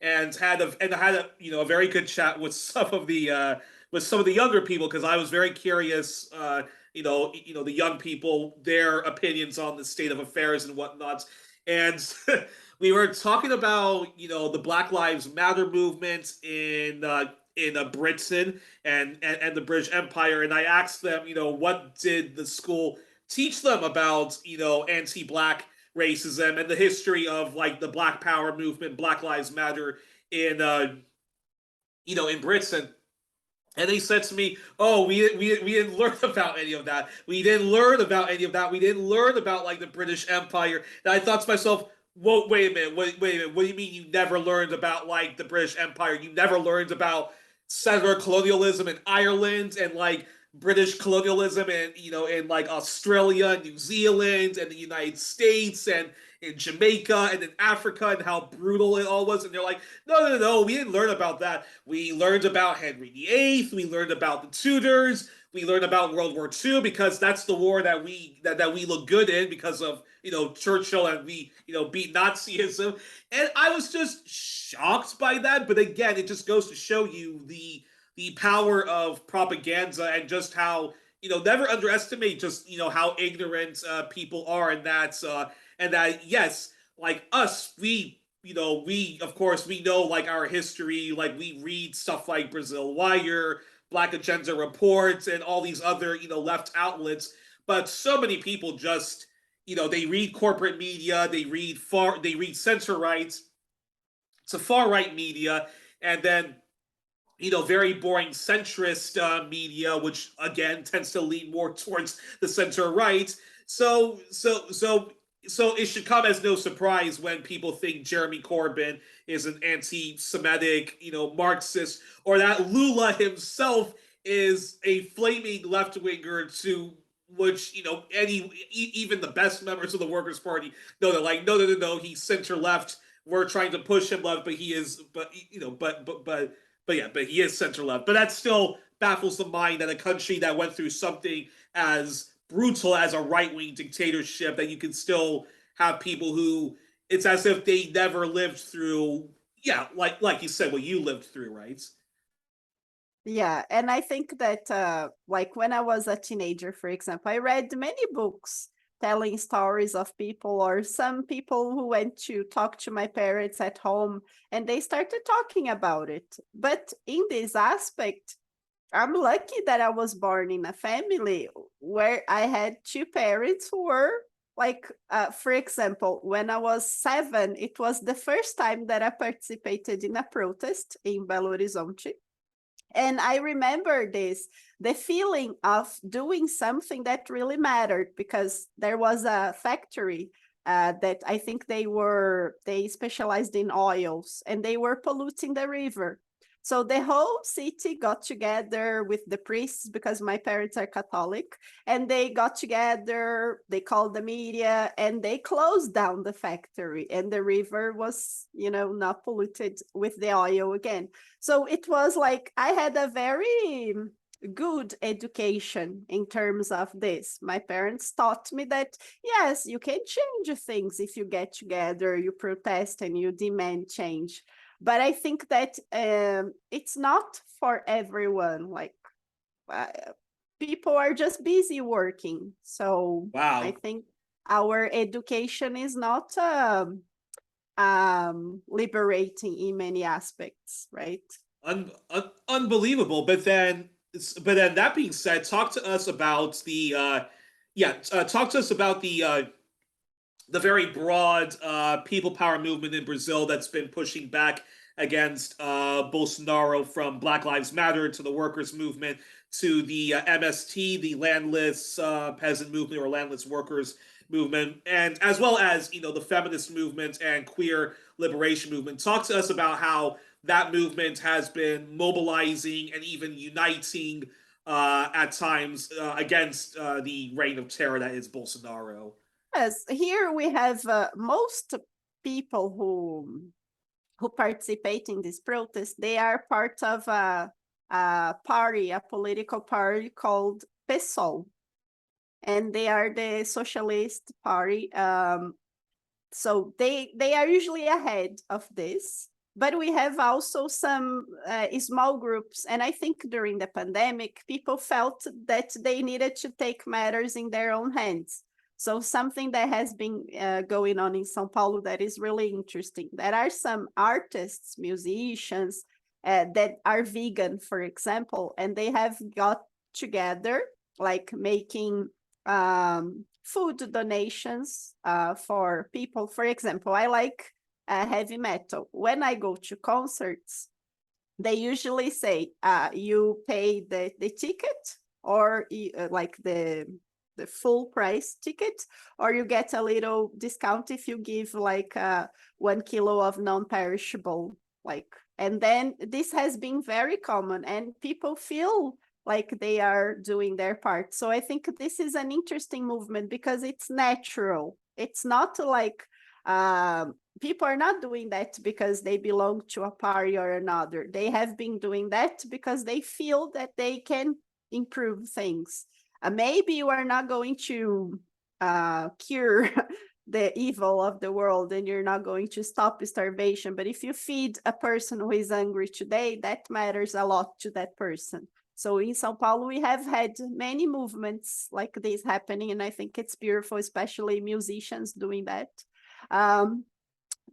and had a a very good chat with some of the younger people, because I was very curious, the young people, their opinions on the state of affairs and whatnot. And we were talking about the Black Lives Matter movement in Britain and the British Empire, and I asked them, what did the school teach them about anti-black racism and the history of like the Black Power movement, Black Lives Matter in in Britain. And they said to me, "Oh, we didn't learn about any of that. We didn't learn about any of that. We didn't learn about like the British Empire." And I thought to myself, "Whoa, wait a minute. Wait a minute. What do you mean you never learned about like the British Empire? You never learned about settler colonialism in Ireland and like British colonialism in in like Australia, New Zealand, and the United States, and in Jamaica and in Africa, and how brutal it all was." And they're like, no, we didn't learn about that. We learned about Henry VIII. We learned about the Tudors. We learned about World War II, because that's the war that we look good in because of Churchill, and we beat Nazism. And I was just shocked by that. But again, it just goes to show you the power of propaganda, and just how never underestimate just how ignorant people are, and that yes, like us, we of course we know like our history, like we read stuff like Brazil Wire, Black Agenda Reports, and all these other left outlets. But so many people just they read corporate media, they read center rights to far right media, and then very boring centrist media, which again tends to lean more towards the center right. So it should come as no surprise when people think Jeremy Corbyn is an anti-Semitic, Marxist, or that Lula himself is a flaming left winger, to which even the best members of the Workers' Party know that, like, no, he's center left. We're trying to push him left, but he is, but but he is center left. But that still baffles the mind that a country that went through something as brutal as a right wing dictatorship, that you can still have people who it's as if they never lived through, yeah, like you said, what you lived through, right? Yeah, and I think that like when I was a teenager, for example, I read many books telling stories of people, or some people who went to talk to my parents at home, and they started talking about it. But in this aspect, I'm lucky that I was born in a family where I had two parents who were like, for example, when I was 7, it was the first time that I participated in a protest in Belo Horizonte. And I remember the feeling of doing something that really mattered, because there was a factory that I think they specialized in oils, and they were polluting the river. So the whole city got together with the priests, because my parents are Catholic, and they got together, they called the media, and they closed down the factory, and the river was, not polluted with the oil again. So it was like I had a very good education in terms of this. My parents taught me that, yes, you can change things if you get together, you protest, and you demand change. But I think that it's not for everyone. Like, uh, people are just busy working. So I Wow. think our education is not liberating in many aspects, right? Unbelievable. But then that being said, talk to us about talk to us about the very broad people power movement in Brazil that's been pushing back against Bolsonaro, from Black Lives Matter to the workers' movement to the MST, the Landless Peasant movement, or Landless Workers movement, and as well as the feminist movement and queer liberation movement. Talk to us about how that movement has been mobilizing and even uniting at times against the reign of terror that is Bolsonaro. Yes, here we have most people who participate in this protest. They are part of a party, a political party called PSOL, and they are the Socialist Party. So they are usually ahead of this. But we have also some small groups. And I think during the pandemic, people felt that they needed to take matters in their own hands. So something that has been going on in Sao Paulo that is really interesting. There are some artists, musicians that are vegan, for example, and they have got together, like making food donations for people. For example, I like heavy metal. When I go to concerts, they usually say you pay the ticket, or like the full price ticket, or you get a little discount if you give like 1 kilo of non-perishable, like. And then this has been very common, and people feel like they are doing their part. So I think this is an interesting movement because it's natural. It's not like people are not doing that because they belong to a party or another. They have been doing that because they feel that they can improve things. Maybe you are not going to cure the evil of the world, and you're not going to stop starvation. But if you feed a person who is hungry today, that matters a lot to that person. So in Sao Paulo, we have had many movements like this happening, and I think it's beautiful, especially musicians doing that.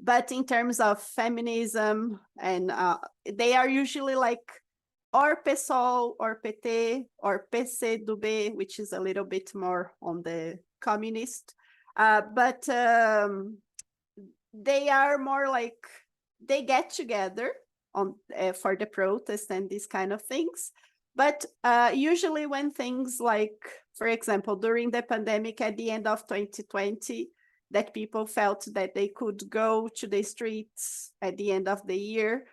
But in terms of feminism, and they are usually like or PSOL or PT or PCdoB, which is a little bit more on the communist. But they are more like, they get together on for the protest and these kind of things. But usually when things like, for example, during the pandemic at the end of 2020, that people felt that they could go to the streets at the end of the year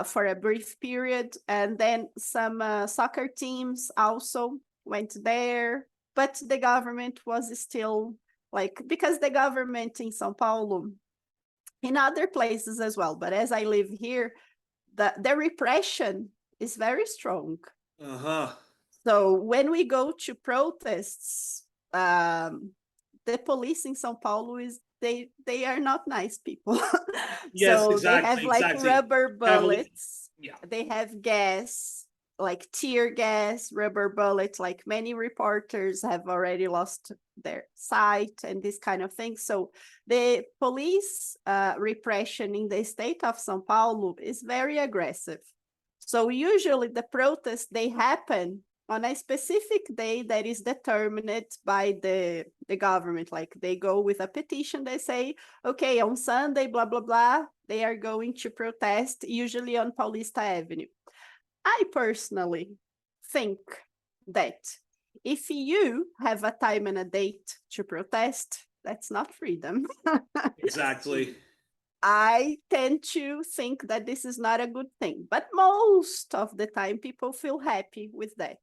for a brief period. And then some soccer teams also went there, but the government was still like, because the government in Sao Paulo, in other places as well, but as I live here, the repression is very strong. Uh-huh. So when we go to protests, the police in Sao Paulo is they are not nice people. Yes, So they have exactly, like exactly. rubber Heavily, bullets. yeah. They have gas, like tear gas, rubber bullets. Like many reporters have already lost their sight and this kind of thing. So the police repression in the state of Sao Paulo is very aggressive. So usually the protests, they happen on a specific day that is determined by the government. Like they go with a petition, they say, okay, on Sunday, blah, blah, blah, they are going to protest, usually on Paulista Avenue. I personally think that if you have a time and a date to protest, that's not freedom. Exactly. I tend to think that this is not a good thing, but most of the time people feel happy with that,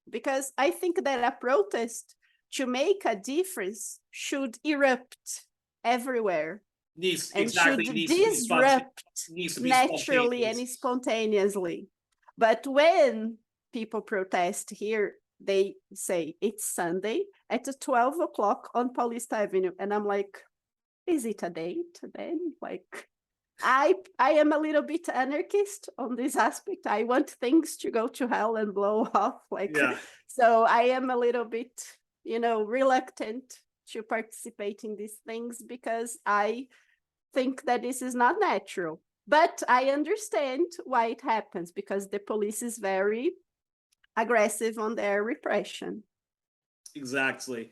because I think that a protest to make a difference should erupt everywhere Needs and exactly should needs to be disrupt needs to be naturally and spontaneous. spontaneously. But when people protest here, they say it's Sunday at 12 o'clock on Paulista Avenue. And I'm like, is it a date then? Like, I am a little bit anarchist on this aspect. I want things to go to hell and blow off. Like, Yeah. so I am a little bit, reluctant to participate in these things because I think that this is not natural. But I understand why it happens, because the police is very aggressive on their repression. Exactly.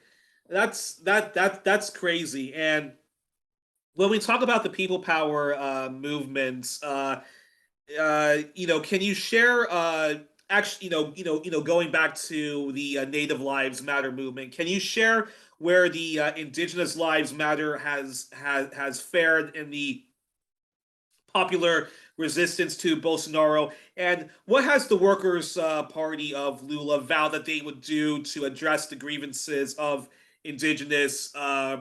That's crazy. And when we talk about the people power movements, can you share actually, going back to the Native Lives Matter movement, can you share where the Indigenous Lives Matter has fared in the popular resistance to Bolsonaro, and what has the Workers' Party of Lula vowed that they would do to address the grievances of indigenous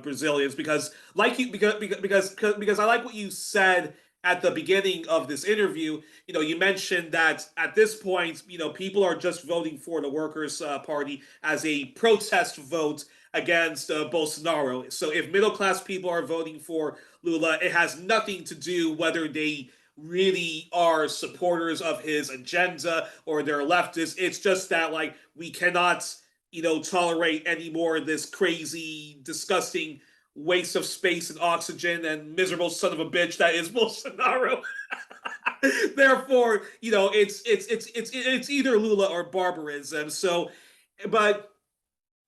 Brazilians, because like you because I like what you said at the beginning of this interview. You mentioned that at this point, people are just voting for the Workers' Party as a protest vote against Bolsonaro. So if middle class people are voting for Lula, it has nothing to do whether they really are supporters of his agenda or they're leftists. It's just that like we cannot tolerate anymore this crazy, disgusting waste of space and oxygen and miserable son of a bitch that is Bolsonaro. Therefore, it's either Lula or barbarism. So, but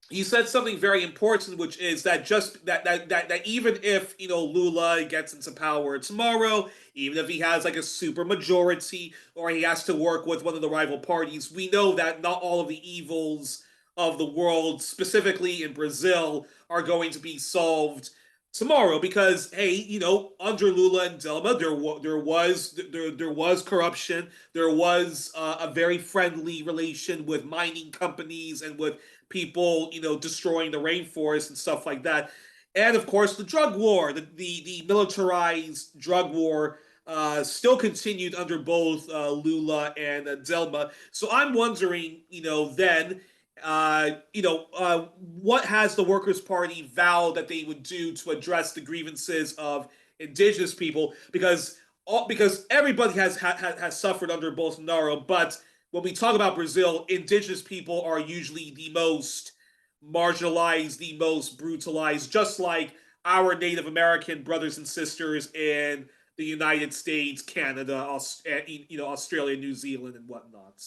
he said something very important, which is that just that even if Lula gets into power tomorrow, even if he has like a super majority or he has to work with one of the rival parties, we know that not all of the evils of the world, specifically in Brazil, are going to be solved tomorrow because hey, under Lula and Dilma, there was corruption, there was a very friendly relation with mining companies and with people, destroying the rainforest and stuff like that. And of course, the drug war, the militarized drug war, still continued under both Lula and Dilma. So I'm wondering, then, what has the Workers' Party vowed that they would do to address the grievances of indigenous people? Because everybody has suffered under Bolsonaro, but when we talk about Brazil, indigenous people are usually the most marginalized, the most brutalized, just like our Native American brothers and sisters in the United States, Canada, Australia, New Zealand, and whatnot.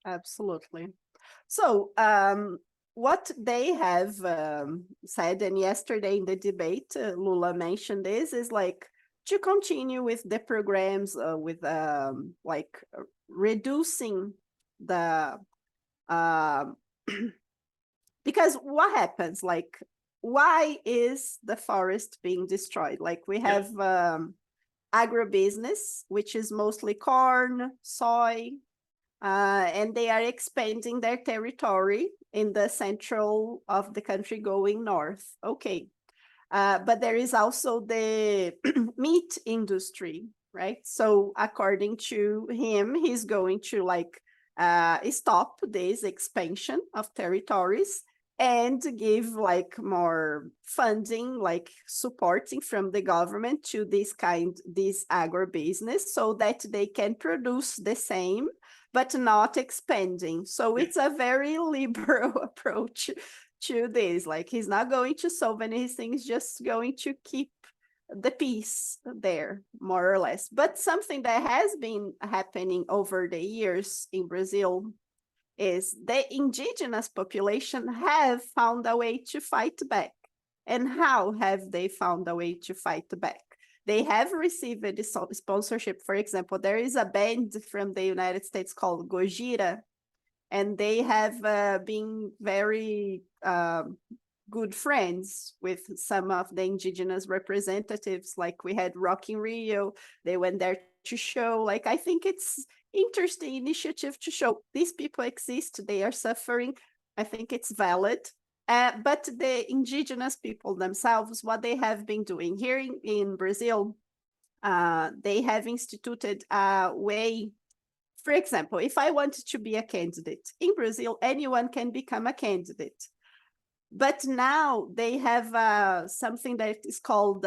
Absolutely. So, what they have said, and yesterday in the debate, Lula mentioned this, is like to continue with the programs with like reducing the because what happens, like why is the forest being destroyed? Like we have agribusiness, which is mostly corn, soy, and they are expanding their territory in the central of the country going north. Okay. But there is also the meat industry, right? So according to him, he's going to like stop this expansion of territories and give like more funding, like supporting from the government to this agribusiness so that they can produce the same but not expanding. So it's a very liberal approach to this. Like he's not going to solve anything, he's just going to keep the peace there, more or less. But something that has been happening over the years in Brazil is the indigenous population have found a way to fight back. And how have they found a way to fight back? They have received a sponsorship. For example, there is a band from the United States called Gojira, and they have been very good friends with some of the indigenous representatives. Like we had Rock in Rio, they went there to show, like, I think it's interesting initiative to show these people exist, they are suffering. I think it's valid. But the indigenous people themselves, what they have been doing here in Brazil, they have instituted a way. For example, if I wanted to be a candidate in Brazil, anyone can become a candidate. But now they have something that is called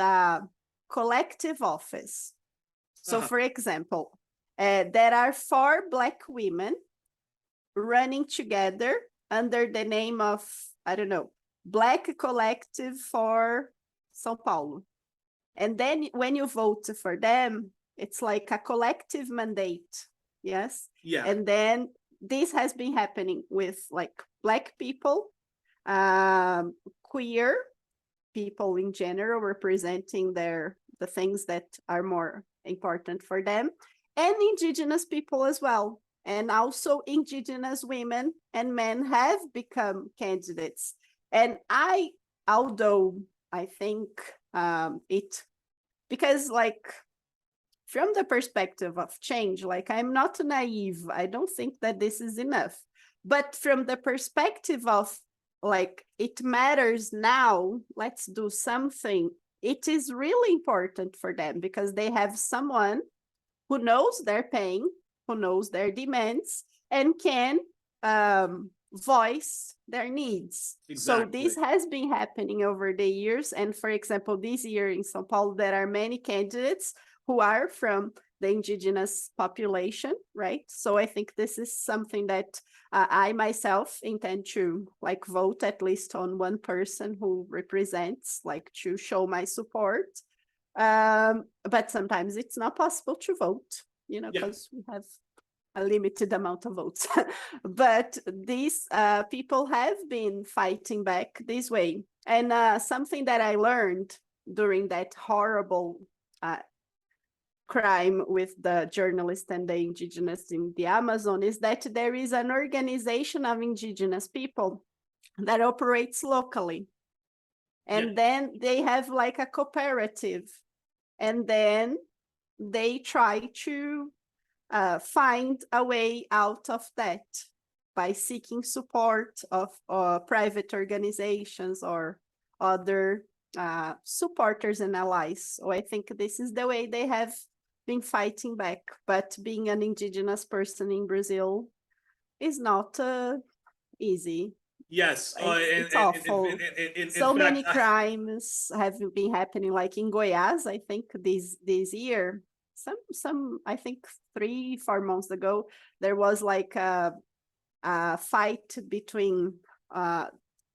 collective office. So, for example, there are 4 Black women running together under the name of, I don't know, Black Collective for Sau Paulo. And then when you vote for them, it's like a collective mandate. Yes. Yeah. And then this has been happening with like Black people, queer people in general, representing the things that are more important for them, and indigenous people as well. And also indigenous women and men have become candidates. And although I think because like from the perspective of change, like I'm not naive, I don't think that this is enough. But from the perspective of like, it matters now, let's do something, it is really important for them because they have someone who knows their pain, who knows their demands, and can voice their needs. So Exactly. this has been happening over the years. And for example, this year in Sao Paulo, there are many candidates who are from the indigenous population, right? So I think this is something that I myself intend to like vote at least on one person who represents, like to show my support. But sometimes it's not possible to vote, you know, Yeah. because we have a limited amount of votes. But these people have been fighting back this way. And something that I learned during that horrible crime with the journalist and the indigenous in the Amazon is that there is an organization of indigenous people that operates locally. And then they have like a cooperative. And then they try to find a way out of that by seeking support of private organizations or other supporters and allies. So I think this is the way they have been fighting back. But being an indigenous person in Brazil is not easy. Yes. It's awful. In So fact, many crimes have been happening, like in Goiás, I think this year. Some I think 3-4 months ago, there was like a fight between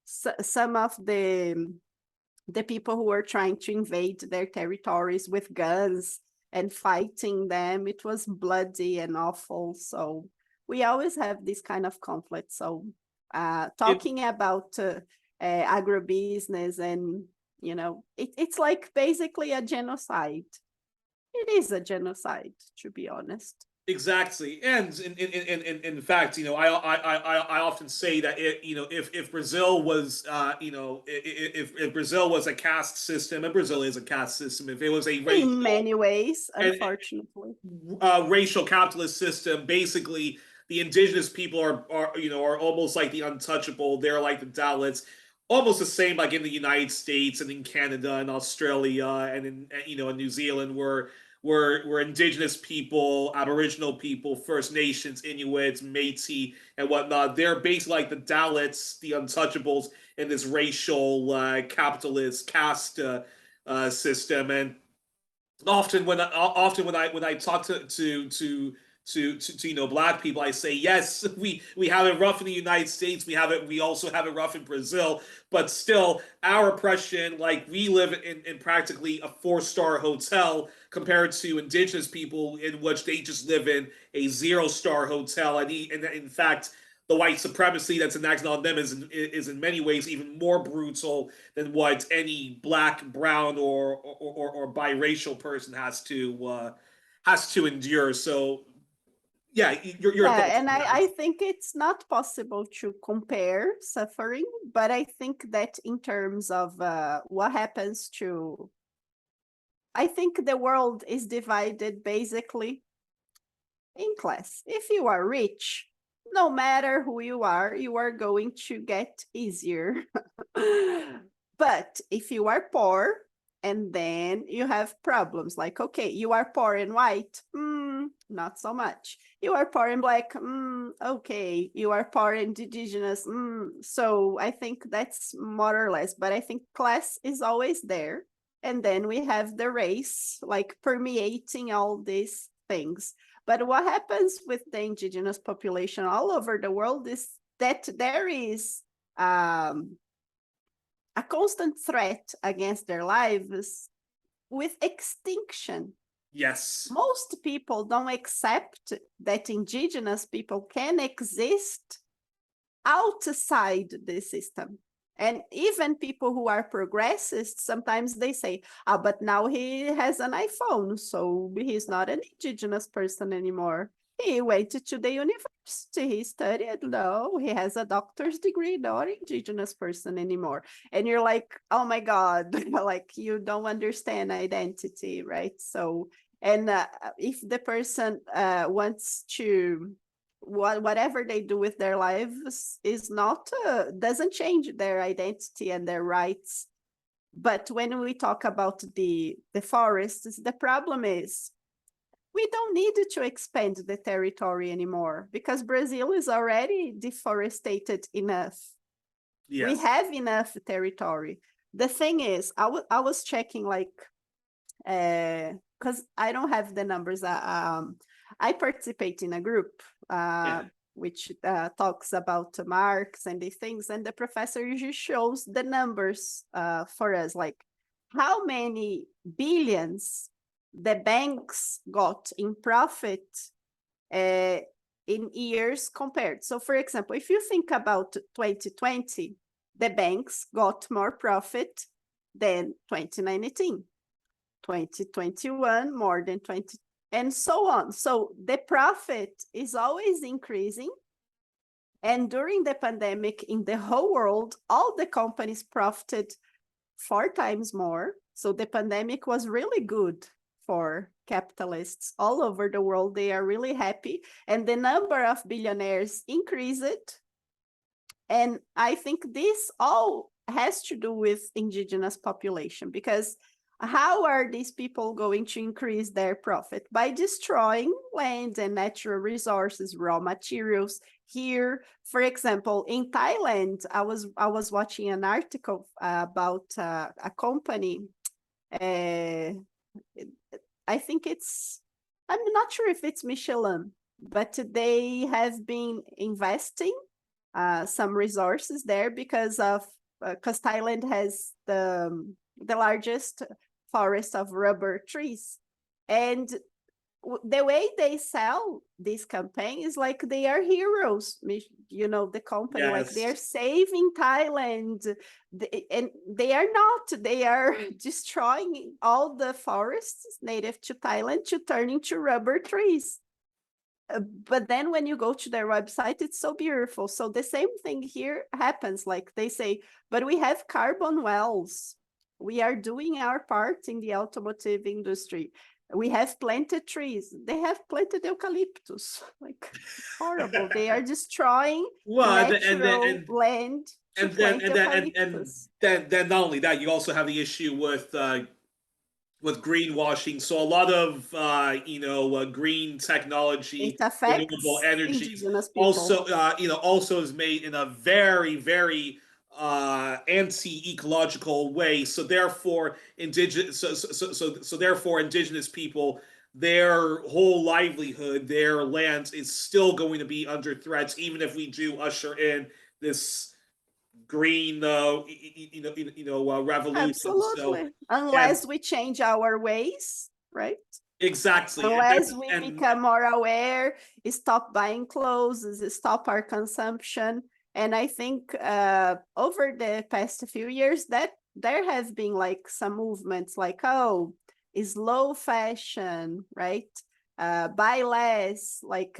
some of the people who were trying to invade their territories with guns and fighting them. It was bloody and awful. So we always have this kind of conflict. So talking about agribusiness and, you know, it's like basically a genocide. It is a genocide, to be honest. exactly, and in fact, you know, I often say that if Brazil was if Brazil was a caste system, and Brazil is a caste system, if it was a In racial many ways, and unfortunately. racial capitalist system, basically the indigenous people are almost like the untouchable. They're like the Dalits, almost the same like in the United States and in Canada and Australia and in New Zealand, where indigenous people, Aboriginal people, First Nations, Inuits, Métis, and whatnot, they're basically like the Dalits, the untouchables in this racial capitalist caste system. And often when I talk to black people, I say yes, we have it rough in the United States, we also have it rough in Brazil, but still our oppression, like we live in practically a 4-star hotel compared to indigenous people in which they just live in a 0-star hotel. And in fact, the white supremacy that's enacted on them is in many ways even more brutal than what any black, brown, or biracial person has to endure. So, yeah, your thoughts Yeah, and on that? I think it's not possible to compare suffering, but I think that in terms of what happens to, I think the world is divided basically in class. If you are rich, no matter who you are going to get easier. But if you are poor, and then you have problems like, okay, you are poor and white, not so much. You are poor and black, okay. You are poor and indigenous, so I think that's more or less. But I think class is always there. And then we have the race, like permeating all these things. But what happens with the indigenous population all over the world is that there is a constant threat against their lives with extinction. Yes. Most people don't accept that indigenous people can exist outside the system. And even people who are progressists, sometimes they say, but now he has an iPhone, so he's not an indigenous person anymore. He went to the university, he studied law, he has a doctor's degree, not an indigenous person anymore. And you're like, oh my God, like you don't understand identity, right? So, and if the person wants to whatever they do with their lives is not doesn't change their identity and their rights. But when we talk about the forests, the problem is we don't need to expand the territory anymore because Brazil is already deforested enough. Yes. We have enough territory. The thing is, I was checking like, because I don't have the numbers. I participate in a group which talks about Marx and these things, and the professor usually shows the numbers for us, like how many billions the banks got in profit in years compared. So, for example, if you think about 2020, the banks got more profit than 2019, 2021 more than 20, and so on. So the profit is always increasing. And during the pandemic in the whole world, all the companies profited 4 times more. So the pandemic was really good for capitalists all over the world. They are really happy. And the number of billionaires increased. And I think this all has to do with indigenous population, because how are these people going to increase their profit? By destroying land and natural resources, raw materials. Here, for example, in Thailand, I was watching an article about a company. I think I'm not sure if it's Michelin, but they have been investing some resources there because Thailand has the largest forest of rubber trees. And the way they sell this campaign is like they are heroes, the company, like they're saving Thailand. And they are not, they are destroying all the forests native to Thailand to turn into rubber trees. But then when you go to their website, it's so beautiful. So the same thing here happens. Like they say, but we have carbon wells. We are doing our part in the automotive industry. We have planted trees. They have planted eucalyptus. Like horrible. They are destroying natural land to plant eucalyptus. And then not only that, you also have the issue with greenwashing. So a lot of green technology, renewable energy also also is made in a very, very anti-ecological way. So therefore indigenous people, their whole livelihood, their lands is still going to be under threats, even if we do usher in this green revolution. Absolutely. Unless we change our ways, right? Exactly. Unless we become more aware, stop buying clothes, stop our consumption. And I think over the past few years that there have been like some movements like, slow fashion, right? Buy less, like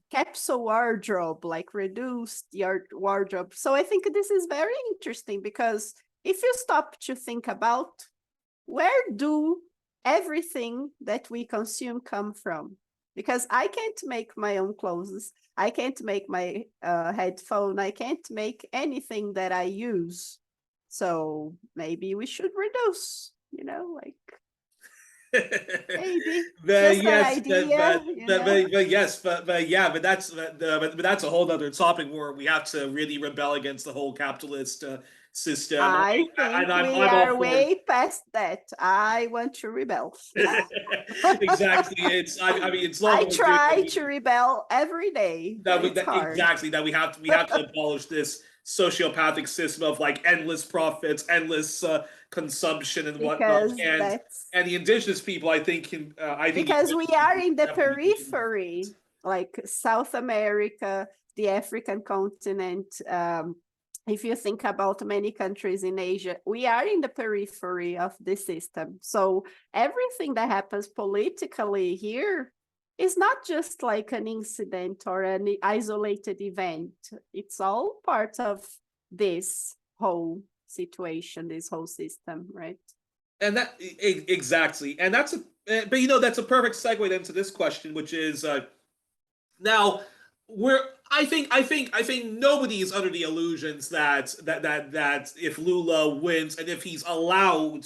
capsule wardrobe, like reduce your wardrobe. So I think this is very interesting, because if you stop to think about where do everything that we consume come from? Because I can't make my own clothes. I can't make my headphone. I can't make anything that I use. So maybe we should reduce, like maybe just an idea. But that's a whole other topic where we have to really rebel against the whole capitalist system. I think we are way past that. I want to rebel. Exactly. It's long. I try to rebel every day. Exactly. That we have to abolish this sociopathic system of like endless profits, endless consumption and whatnot. And the indigenous people, I think, because we are in the periphery, like South America, the African continent. If you think about many countries in Asia, we are in the periphery of the system. So everything that happens politically here is not just like an incident or an isolated event. It's all part of this whole situation, this whole system, right? And that exactly, and that's a perfect segue into this question, which is Now, I think nobody is under the illusions that if Lula wins and if he's allowed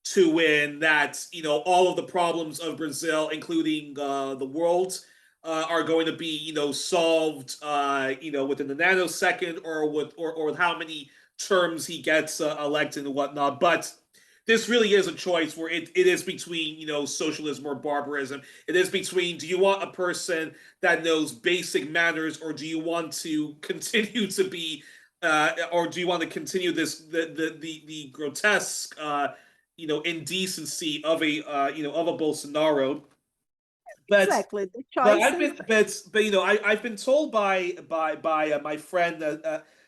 to win, that all of the problems of Brazil, including the world, are going to be solved within the nanosecond, or with how many terms he gets elected and whatnot. But this really is a choice where it is between socialism or barbarism. It is between, do you want a person that knows basic manners, or do you want to continue to be or do you want to continue the grotesque indecency of a Bolsonaro. But Exactly. The but choice I've is been but I've been told by my friend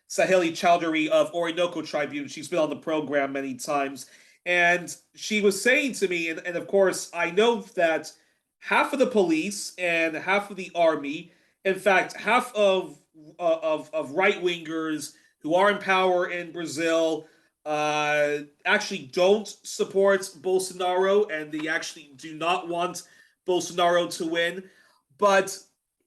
Saheli Chowdhury of Orinoco Tribune. She's been on the program many times, and she was saying to me, and of course I know that half of the police and half of the army, in fact half of right wingers who are in power in Brazil, actually don't support Bolsonaro, and they actually do not want Bolsonaro to win. But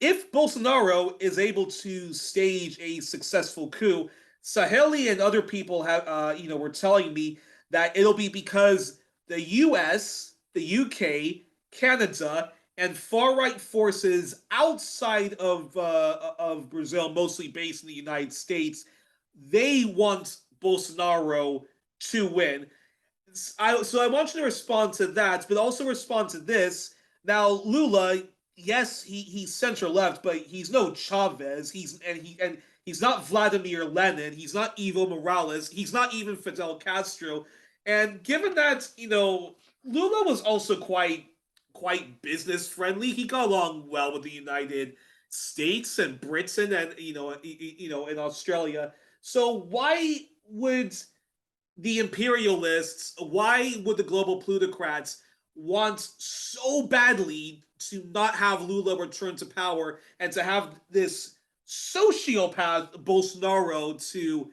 if Bolsonaro is able to stage a successful coup, Saheli and other people were telling me that it'll be because the U.S., the U.K., Canada, and far right forces outside of Brazil, mostly based in the United States, they want Bolsonaro to win. So I want you to respond to that, but also respond to this. Now, Lula, yes, he's center left, but he's no Chavez. He's not Vladimir Lenin. He's not Evo Morales. He's not even Fidel Castro. And given that Lula was also quite business friendly, he got along well with the United States and Britain, and in Australia. So why would the imperialists, why would the global plutocrats want so badly to not have Lula return to power and to have this sociopath Bolsonaro to,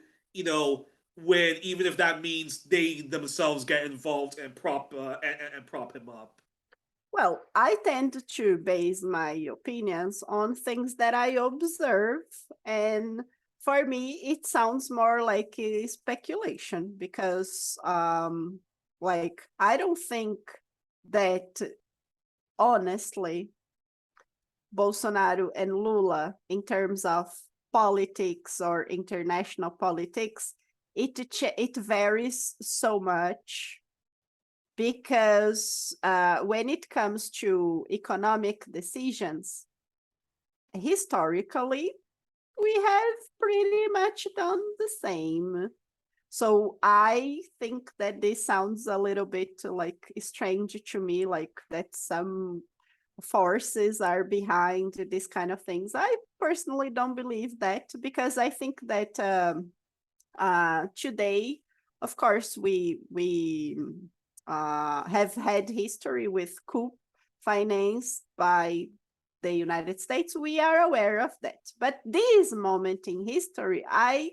win, even if that means they themselves get involved and prop him up? Well, I tend to base my opinions on things that I observe. And for me, it sounds more like a speculation because, I don't think that honestly, Bolsonaro and Lula, in terms of politics or international politics, it varies so much because when it comes to economic decisions, historically, we have pretty much done the same. So I think that this sounds a little bit like strange to me, like that some forces are behind this kind of things. I personally don't believe that because I think that today, of course, we have had history with coup financed by the United States. We are aware of that. But this moment in history, I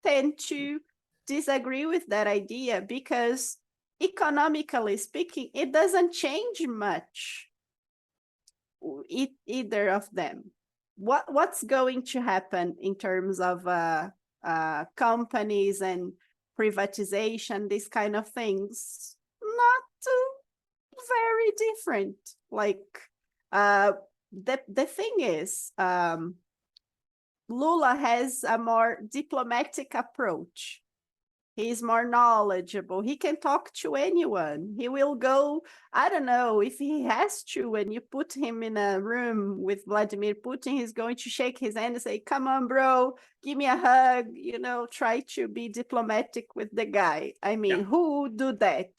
tend to disagree with that idea because economically speaking, it doesn't change much, either of them. What's going to happen in terms of companies and privatization, these kind of things? Not very different. Like the thing is, Lula has a more diplomatic approach. He's more knowledgeable. He can talk to anyone. He will go, I don't know, if he has to, when you put him in a room with Vladimir Putin, he's going to shake his hand and say, come on, bro, give me a hug, try to be diplomatic with the guy. I mean, Yeah. who would do that?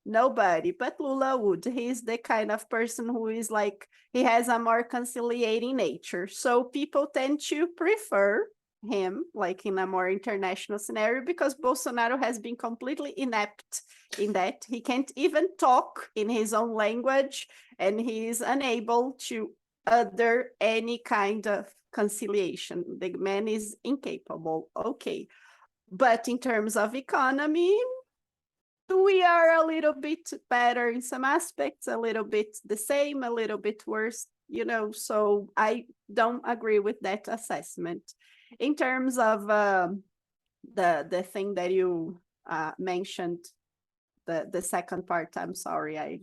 Nobody, but Lula would. He's the kind of person who is like, he has a more conciliating nature. So people tend to prefer him, like in a more international scenario, because Bolsonaro has been completely inept in that. He can't even talk in his own language, and he is unable to utter any kind of conciliation. The man is incapable. Okay. But in terms of economy, we are a little bit better in some aspects, a little bit the same, a little bit worse So I don't agree with that assessment. In terms of the thing that you mentioned, the second part, I'm sorry, I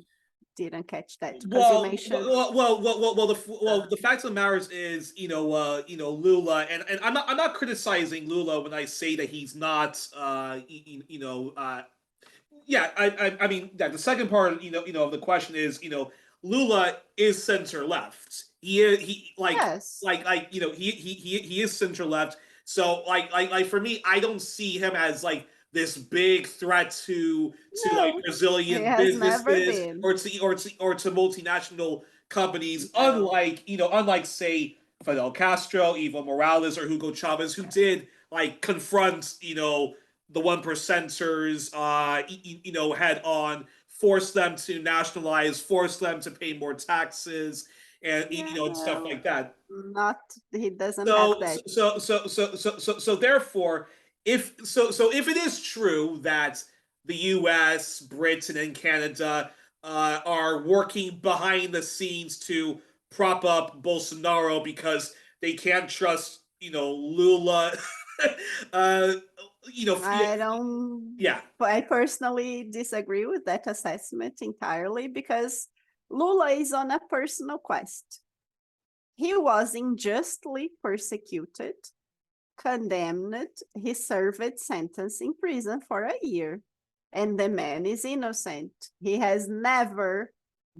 didn't catch that because you mentioned. The fact of the matter is, Lula, and I'm not criticizing Lula when I say that he's not, yeah, I mean, yeah, the second part, of the question is, Lula is center left. He is Yes. he is center left. So for me, I don't see him as like this big threat to like No, he Brazilian has never businesses been. or to multinational companies. Unlike say Fidel Castro, Evo Morales, or Hugo Chavez, who did like confront the one percenters, head on, force them to nationalize, force them to pay more taxes, and Yeah, and stuff like that. not he doesn't have So that. therefore, if it is true that the U.S., Britain, and Canada are working behind the scenes to prop up Bolsonaro because they can't trust Lula, uh, I don't, yeah, I personally disagree with that assessment entirely because Lula is on a personal quest. He was unjustly persecuted, condemned, he served sentence in prison for a year, and the man is innocent. He has never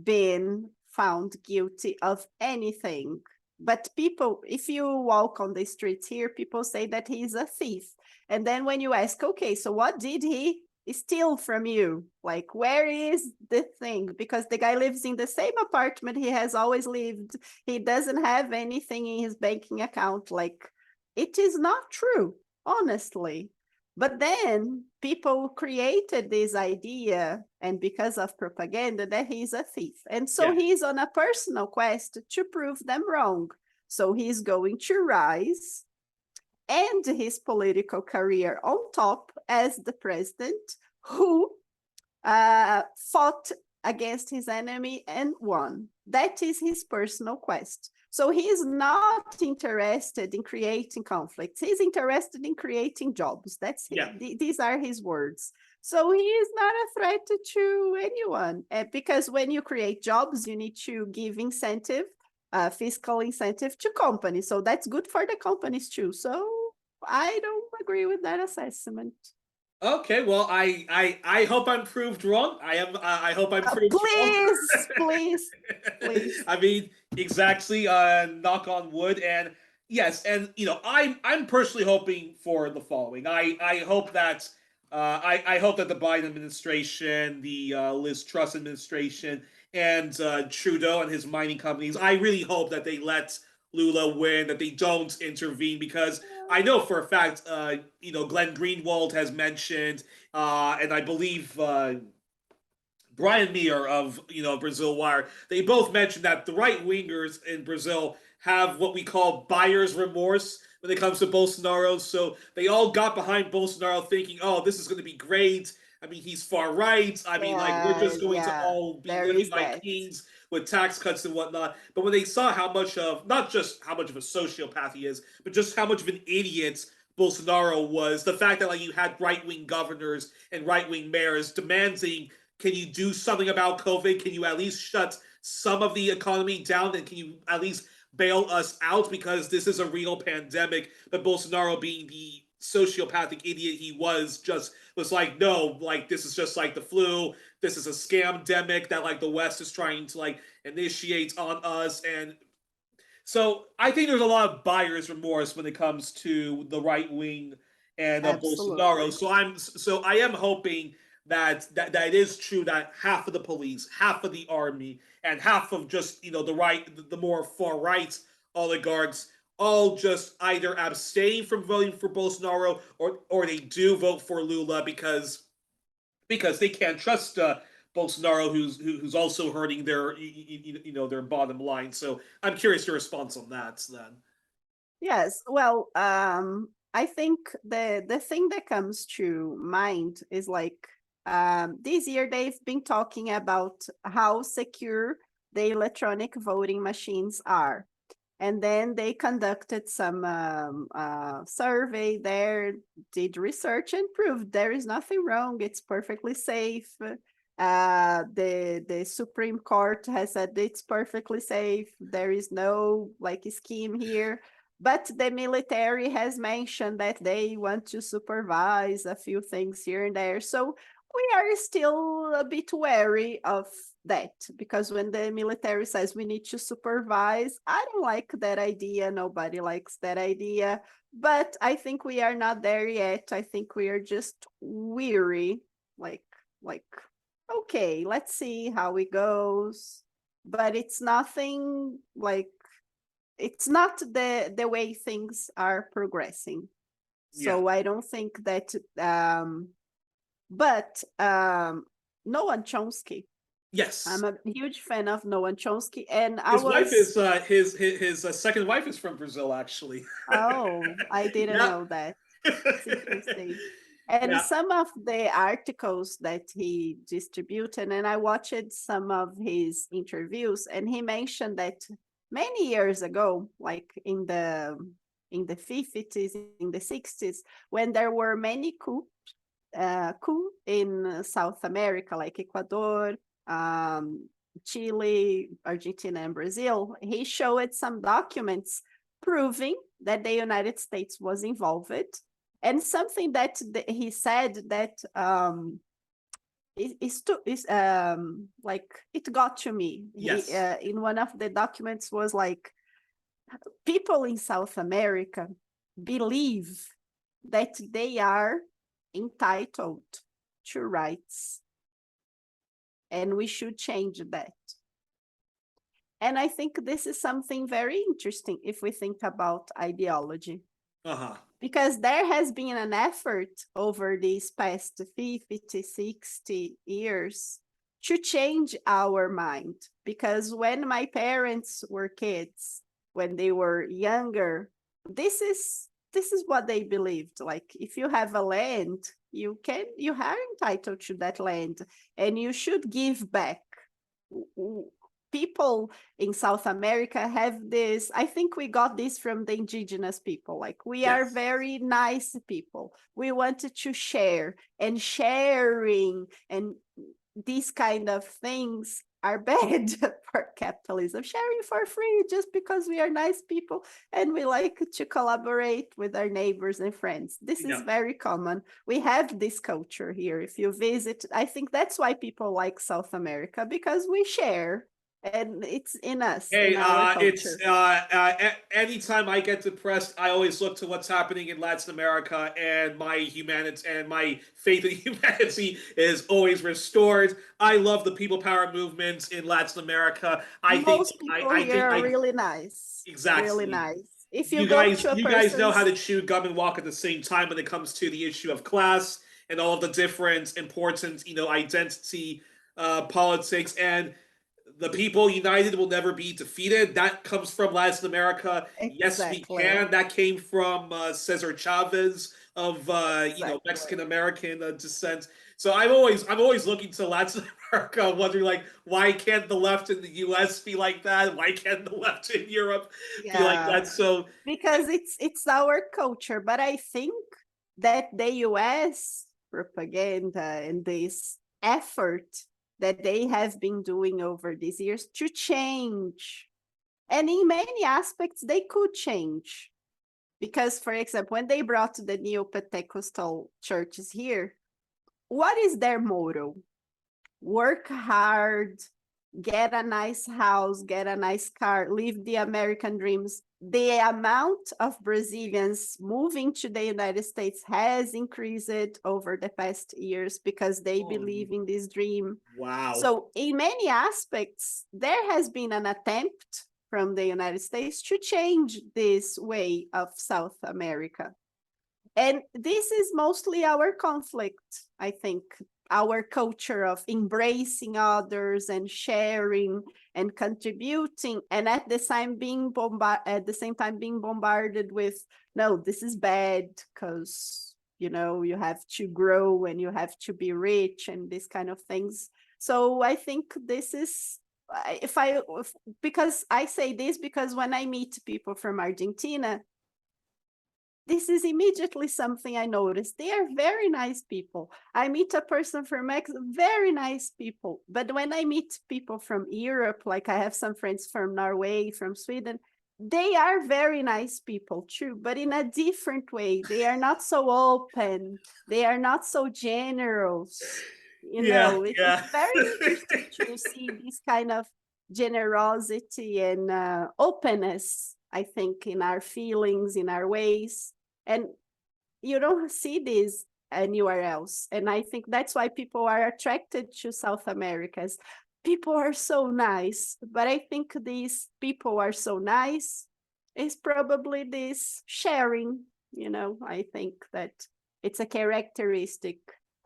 been found guilty of anything. But people, if you walk on the streets here, people say that he's a thief. And then when you ask, okay, so what did he steal from you? Like, where is the thing? Because the guy lives in the same apartment he has always lived. He doesn't have anything in his banking account. Like, it is not true, honestly. But then people created this idea, and because of propaganda, that he's a thief. And so yeah, he's on a personal quest to prove them wrong. So he's going to rise end his political career on top as the president who fought against his enemy and won. That is his personal quest. So he is not interested in creating conflicts. He's interested in creating jobs. That's yeah. these are his words. So he is not a threat to anyone because when you create jobs, you need to give incentive, fiscal incentive to companies. So that's good for the companies too. So I don't agree with that assessment. Okay, well, I hope I'm proved wrong. I hope I'm proved wrong. Please, please, please. I mean, exactly. Knock on wood, and yes, and I'm personally hoping for the following. I hope that I hope that the Biden administration, the Liz Truss administration, and Trudeau and his mining companies. I really hope that they let Lula win, that they don't intervene, because I know for a fact, Glenn Greenwald has mentioned, and I believe Brian Meir of Brazil Wire, they both mentioned that the right wingers in Brazil have what we call buyer's remorse when it comes to Bolsonaro. So they all got behind Bolsonaro, thinking, "Oh, this is going to be great." I mean, he's far right. I mean, like we're just going to Yeah, all be there living is like that. kings with tax cuts and whatnot. But when they saw how much of not just how much of a sociopath he is, but just how much of an idiot Bolsonaro was, the fact that like you had right wing governors and right wing mayors demanding, can you do something about COVID? Can you at least shut some of the economy down? And can you at least bail us out? Because this is a real pandemic. But Bolsonaro, being the sociopathic idiot he was, just was like, no, like this is just like the flu. This is a scam-demic that like the West is trying to like initiate on us. And so I think there's a lot of buyer's remorse when it comes to the right wing and Bolsonaro. Absolutely. So I am hoping that it is true that half of the police, half of the army, and half of just the more far right oligarchs all just either abstain from voting for Bolsonaro, or they do vote for Lula because they can't trust Bolsonaro, who's also hurting their their bottom line. So I'm curious your response on that. Then, Yes. Well, I think the thing that comes to mind is like this year they've been talking about how secure the electronic voting machines are. And then they conducted some survey there, did research, and proved there is nothing wrong. It's perfectly safe. The Supreme Court has said it's perfectly safe. There is no like scheme here. But the military has mentioned that they want to supervise a few things here and there. So we are still a bit wary of that, because when the military says we need to supervise, I don't like that idea. Nobody likes that idea. But I think we are not there yet. I think we are just weary, like, okay, let's see how it goes. But it's nothing like, it's not the way things are progressing. Yeah. So I don't think that but Noam Chomsky, Yes. I'm a huge fan of Noam Chomsky, and I His wife was, is his second wife is from Brazil, actually. oh, I didn't Yeah. know that. It's interesting. And Yeah. some of the articles that he distributed, and I watched some of his interviews, and he mentioned that many years ago, like in the 50s, in the 60s, when there were many coup in South America, like Ecuador, Chile, Argentina, and Brazil, he showed some documents proving that the United States was involved. And something that he said that is like, it got to me. He Yes. in one of the documents was like, people in South America believe that they are entitled to rights, and we should change that. And I think this is something very interesting if we think about ideology, Uh-huh. because there has been an effort over these past 50, 60 years to change our mind. Because when my parents were kids, when they were younger, this is what they believed. Like, if you have a land, you are entitled to that land, and you should give back. People in South America have this, I think we got this from the indigenous people. Like, we are Yes. very nice people. We wanted to share, and sharing and these kind of things are bad for capitalism. Sharing for free just because we are nice people and we like to collaborate with our neighbors and friends. This is Yeah. very common. We have this culture here. If you visit, I think that's why people like South America, because we share. And it's in us, Hey, in our it's culture. anytime I get depressed, I always look to what's happening in Latin America, and my humanity and my faith in humanity is always restored. I love the people power movements in Latin America. Most people I here think are I really nice, really exactly. nice. If you go to a You guys know how person's, to chew gum and walk at the same time when it comes to the issue of class and all of the different important, identity politics, and the people united will never be defeated. That comes from Latin America. Yes, we exactly, can. That came from Cesar Chavez of exactly. Mexican American descent. So I'm always looking to Latin America, wondering like, why can't the left in the U.S. be like that? Why can't the left in Europe be like Yeah, that? So because it's our culture. But I think that the US propaganda and this effort that they have been doing over these years to change, and in many aspects they could change. Because, for example, when they brought the neo-Pentecostal churches here, what is their motto? Work hard, get a nice house, get a nice car, live the American dreams. The amount of Brazilians moving to the United States has increased over the past years because they oh, believe in this dream. wow. So, in many aspects, there has been an attempt from the United States to change this way of South America. And this is mostly our conflict, I think, our culture of embracing others and sharing and contributing, and at the same time being bombarded with, no, this is bad because you have to grow and you have to be rich and these kind of things. So I think this is because I say this because when I meet people from Argentina, this is immediately something I notice. They are very nice people. I meet a person from Mexico, very nice people. But when I meet people from Europe, like I have some friends from Norway, from Sweden, they are very nice people too, but in a different way. They are not so open. They are not so generous. Yeah, It's yeah. very interesting to see this kind of generosity and openness, I think, in our feelings, in our ways. And you don't see this anywhere else. And I think that's why people are attracted to South America. People are so nice, but I think these people are so nice is probably this sharing. I think that it's a characteristic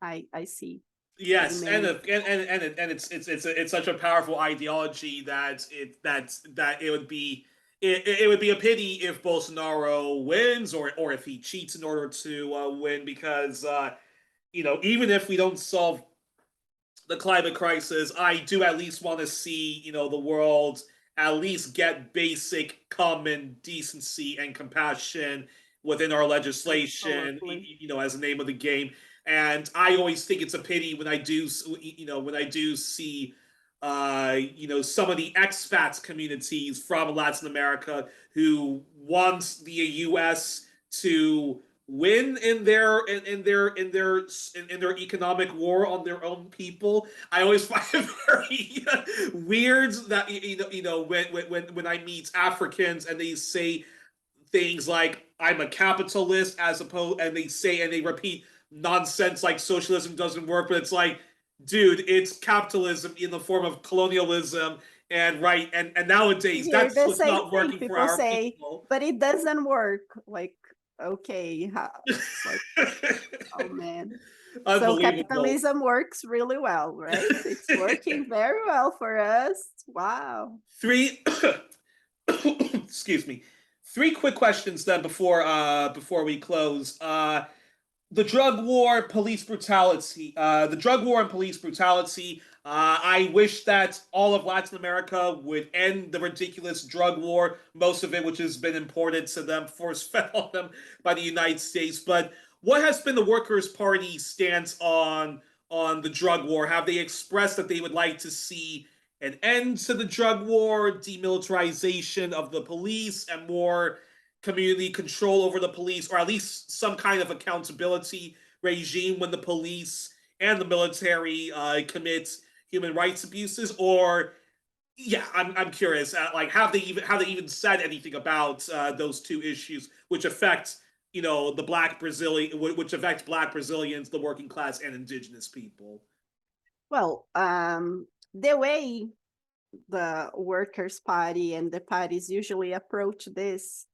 I see in Yes, and many it's such a powerful ideology that it would be it would be a pity if Bolsonaro wins or if he cheats in order to win because even if we don't solve the climate crisis, I do at least want to see, the world at least get basic common decency and compassion within our legislation, absolutely. as the name of the game. And I always think it's a pity when I do see, some of the expats communities from Latin America who want the U.S. to win in their economic war on their own people. I always find it very weird that when I meet Africans and they say things like I'm a capitalist as opposed and they repeat nonsense like socialism doesn't work, but it's like, dude, it's capitalism in the form of colonialism and nowadays Here, that's the what's same not thing. working for People our say, people. but it doesn't work. Like, okay, it's like, oh man. So Unbelievable. capitalism works really well, right? It's working very well for us. Wow. Three excuse me. Three quick questions then before we close. The drug war, police brutality. The drug war and police brutality. I wish that all of Latin America would end the ridiculous drug war, most of it which has been imported to them, force fed on them by the United States. But what has been the Workers' Party's stance on the drug war? Have they expressed that they would like to see an end to the drug war, demilitarization of the police, and more community control over the police, or at least some kind of accountability regime when the police and the military commit human rights abuses? Or yeah, I'm curious. Like, have they even said anything about those two issues, which affect the Black Brazilian, which affect Black Brazilians, the working class, and indigenous people? Well, the way the Workers' Party and the parties usually approach this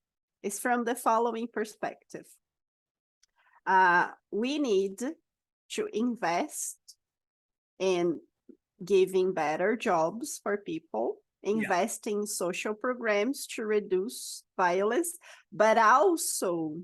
is from the following perspective. We need to invest in giving better jobs for people, Yeah, invest in social programs to reduce violence, but also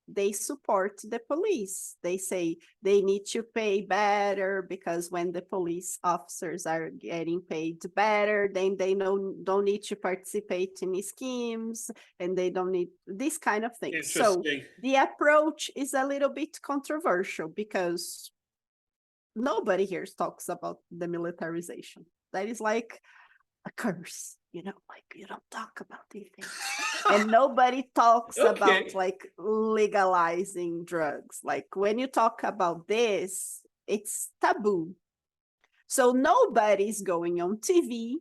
they support the police. They say they need to pay better because when the police officers are getting paid better, then they don't need to participate in schemes and they don't need this kind of thing. So interesting. the approach is a little bit controversial because nobody here talks about the militarization. That is like a curse, like you don't talk about these things. And nobody talks about Okay, like legalizing drugs. Like when you talk about this, it's taboo. So nobody's going on TV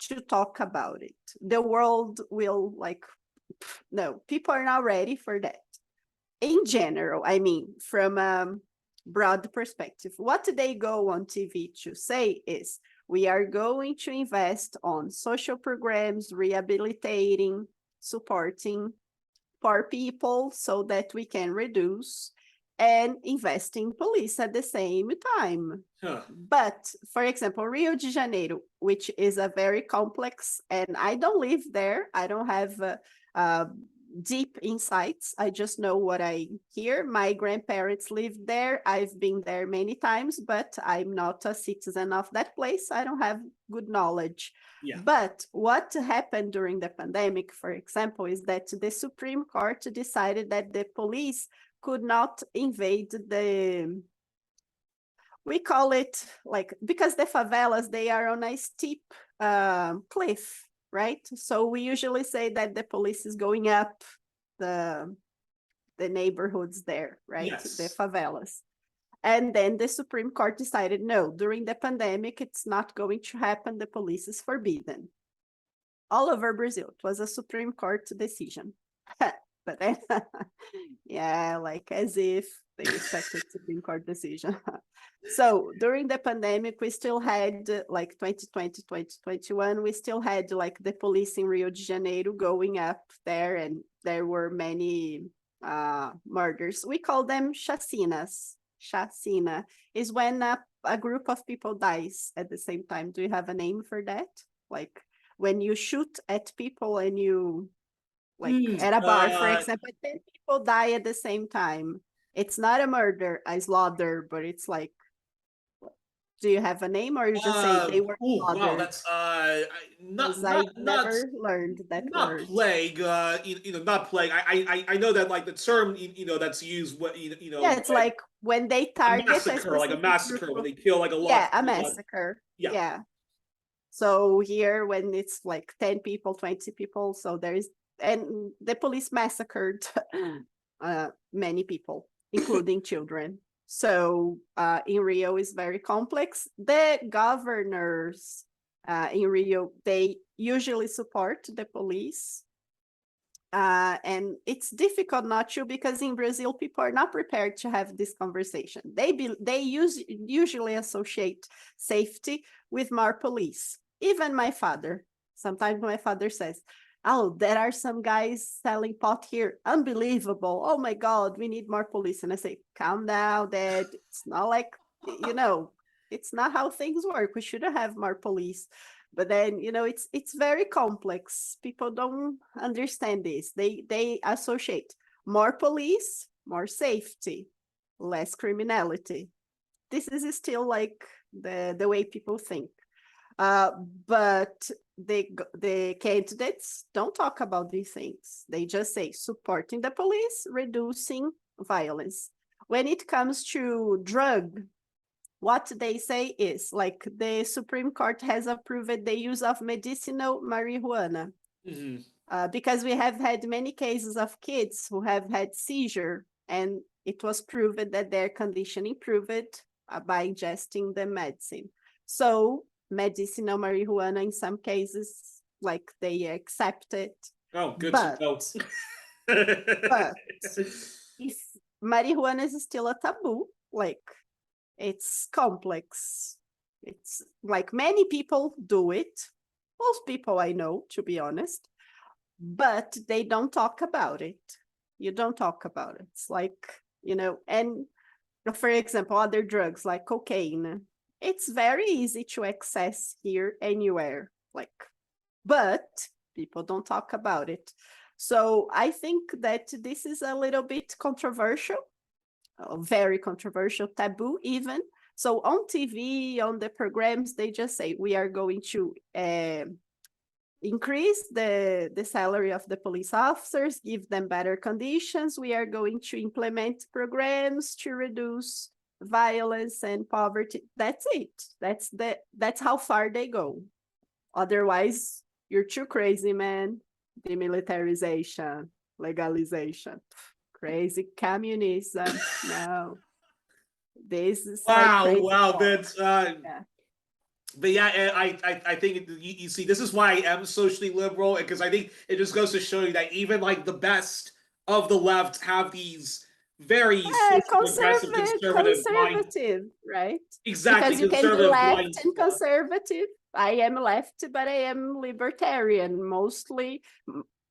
to talk about it. The world will like, no, people are not ready for that. In general, I mean, from a broad perspective, what they go on TV to say is we are going to invest on social programs, rehabilitating, supporting poor people so that we can reduce and invest in police at the same time. huh. But for example, Rio de Janeiro, which is a very complex, and I don't live there, I don't have deep insights. I just know what I hear. My grandparents lived there. I've been there many times, but I'm not a citizen of that place. I don't have good knowledge. Yeah. But what happened during the pandemic, for example, is that the Supreme Court decided that the police could not invade we call it like, because the favelas, they are on a steep cliff, right? So we usually say that the police is going up the neighborhoods there, right? Yes. The favelas. And then the Supreme Court decided, no, during the pandemic, it's not going to happen. The police is forbidden. All over Brazil. It was a Supreme Court decision. But then, yeah, like as if they respected Supreme Court decision. So during the pandemic, we still had like 2020, 2021, we still had like the police in Rio de Janeiro going up there, and there were many murders. We call them chacinas. Chacina is when a group of people dies at the same time. Do you have a name for that? Like when you shoot at people and you, like at a bar, for example, 10 people die at the same time. It's not a murder, a slaughter, but it's like, do you have a name, or you just say they were slaughtered? Wow, that's I never learned that not word. plague. Not plague. I know that like the term that's used. What Yeah, it's like when they a target massacre, like a massacre, when they kill like a lot. Yeah, a massacre. Yeah. Yeah. So here, when it's like 10 people, 20 people, so there's, and the police massacred many people, including children. So in Rio is very complex. The governors in Rio, they usually support the police. And it's difficult not to, because in Brazil, people are not prepared to have this conversation. They usually associate safety with more police. Even my father, sometimes my father says, oh, there are some guys selling pot here. Unbelievable. Oh my God, we need more police. And I say, calm down, Dad. It's not like, it's not how things work. We shouldn't have more police. But then, it's very complex. People don't understand this. They associate more police, more safety, less criminality. This is still like the way people think. But the candidates don't talk about these things. They just say supporting the police, reducing violence. When it comes to drug, what they say is like the Supreme Court has approved the use of medicinal marijuana. Because we have had many cases of kids who have had seizure, and it was proven that their condition improved by ingesting the medicine. So medicinal marijuana, in some cases, like they accept it. Oh, good but, to know. but if marijuana is still a taboo, like it's complex. It's like many people do it. Most people I know, to be honest, but they don't talk about it. You don't talk about it. It's like, and for example, other drugs like cocaine, it's very easy to access here anywhere, but people don't talk about it. So I think that this is a little bit controversial, very controversial, taboo even. So on TV, on the programs, they just say, we are going to increase the salary of the police officers, give them better conditions. We are going to implement programs to reduce violence and poverty. That's it. That's how far they go. Otherwise, you're too crazy, man. Demilitarization, legalization, crazy communism. No, this is like crazy. Wow, that's yeah. But yeah, I think you see, this is why I am socially liberal, because I think it just goes to show you that even like the best of the left have these very conservative, right? Exactly, because you can be left and conservative. I am left, but I am libertarian. Mostly,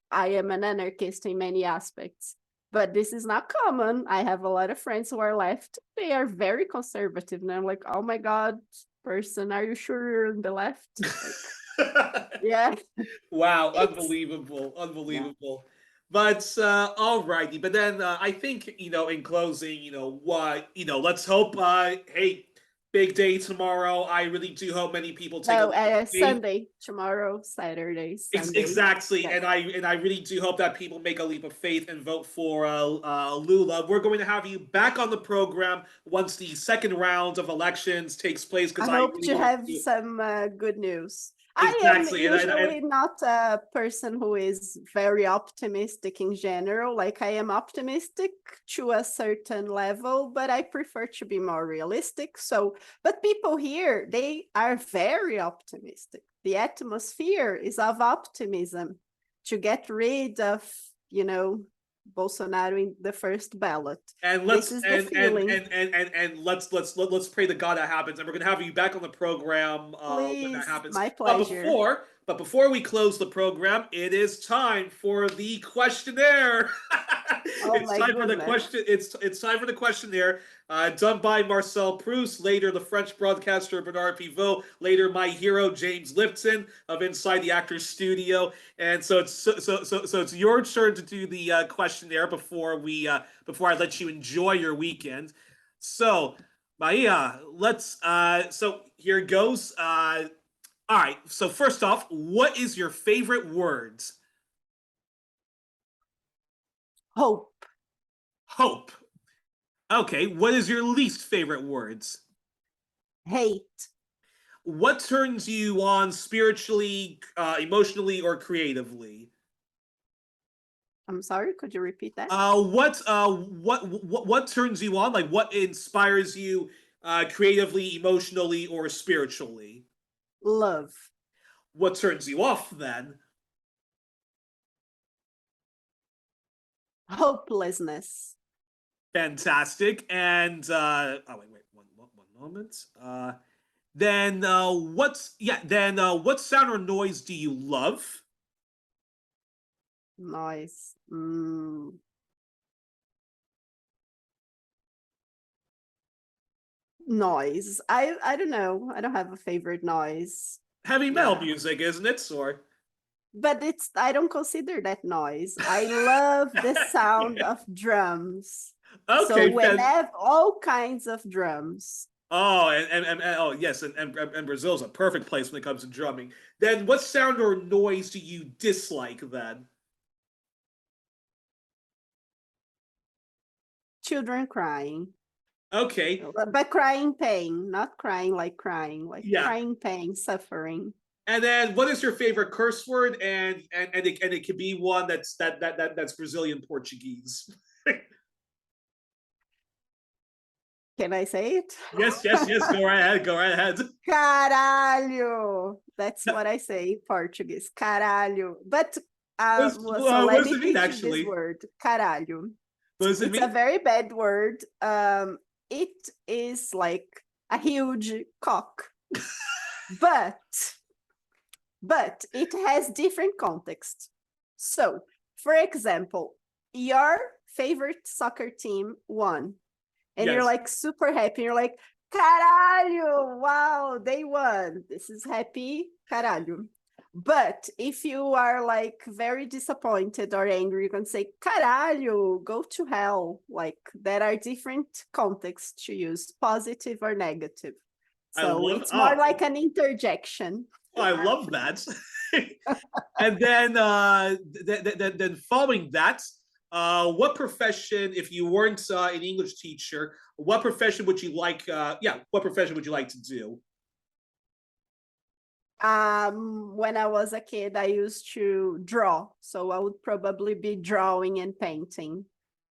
I am an anarchist in many aspects. But this is not common. I have a lot of friends who are left. They are very conservative. And I'm like, oh my God, person, are you sure you're on the left? Like, yeah. Wow, unbelievable. Yeah. But alrighty. But then I think in closing, let's hope. Hey, big day tomorrow. I really do hope many people take a No, leap of faith. Sunday, tomorrow, Saturday, Sunday. Exactly, Yes. and I really do hope that people make a leap of faith and vote for Lula. We're going to have you back on the program once the second round of elections takes place because I I hope really to want have to some good news. I am exactly, and usually not a person who is very optimistic in general. Like I am optimistic to a certain level, but I prefer to be more realistic. So, but people here, they are very optimistic. The atmosphere is of optimism to get rid of, Bolsonaro in the first ballot. and This let's is the feeling. and let's pray that God that happens, and we're gonna have you back on the program when that Please, happens. my pleasure. But before we close the program, it is time for the questionnaire. Oh It's my time for the goodness. question. It's time for the questionnaire. Done by Marcel Proust, later the French broadcaster Bernard Pivot, later my hero James Lipton of Inside the Actors Studio, and so it's your turn to do the questionnaire before I let you enjoy your weekend. So, Maia, let's so here goes. All right. So first off, what is your favorite words? Hope, Hope. Okay. What is your least favorite words? hate. What turns you on spiritually, emotionally, or creatively? I'm sorry, could you repeat that? What turns you on? Like, what inspires you, creatively, emotionally, or spiritually? Love, What turns you off then? hopelessness, Fantastic. And oh wait, one moment. What sound or noise do you love? noise. Noise. I don't know. I don't have a favorite noise. Heavy metal Yeah. music, isn't it? Or But I don't consider that noise. I love the sound of drums. So okay, whenever all kinds of drums. oh, and oh yes, and Brazil's a perfect place when it comes to drumming. Then what sound or noise do you dislike then? Children crying. Okay, But crying pain, not crying, like yeah. crying pain, suffering. And then what is your favorite curse word? And it could be one that's Brazilian Portuguese. Can I say it? Yes. Go right ahead. Go right ahead. Caralho. That's what I say in Portuguese. Caralho. But so What let does me it mean teach you this actually? word. Caralho. What does it It's a mean? very bad word. It is like a huge cock. But it has different context. So, for example, your favorite soccer team won, and you're Yes. like super happy. You're like, caralho, wow, they won. This is happy, caralho. But if you are like very disappointed or angry, you can say, caralho, go to hell. Like there are different contexts to use, positive or negative. I So love it's more like an interjection. I love that. And then then following that, what profession, if you weren't an English teacher, what profession would you like? What profession would you like to do? When I was a kid, I used to draw, so I would probably be drawing and painting.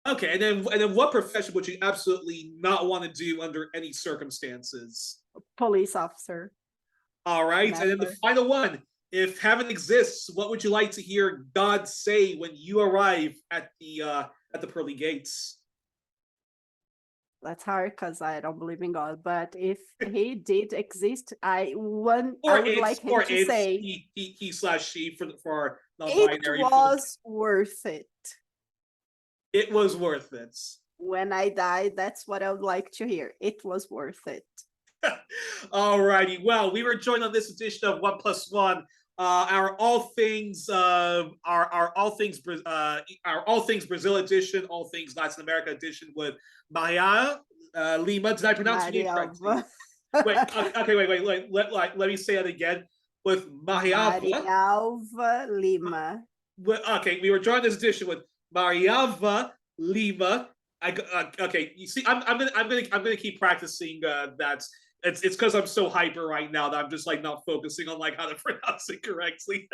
Okay, and then what profession would you absolutely not want to do under any circumstances? Police officer, All right, and then the never. final one. If heaven exists, what would you like to hear God say when you arrive at the pearly gates? That's hard because I don't believe in God. But if he did exist, I Or would like him to it's say, he slash she for our it non-binary folks. was worth it. It was worth it. When I die, that's what I would like to hear. It was worth it. Alrighty. Well, we were joined on this edition of One Plus One our all things our all things Brazil edition, all things Latin America edition with Marialva Lima. Did I pronounce your name correctly? Marialva. Wait, okay, wait. Let me say that again. With Marialva. Marialva Lima. Okay, we were drawing this edition with Marialva Lima. Okay, you see, I'm gonna keep practicing that. It's because I'm so hyper right now that I'm just like not focusing on like how to pronounce it correctly.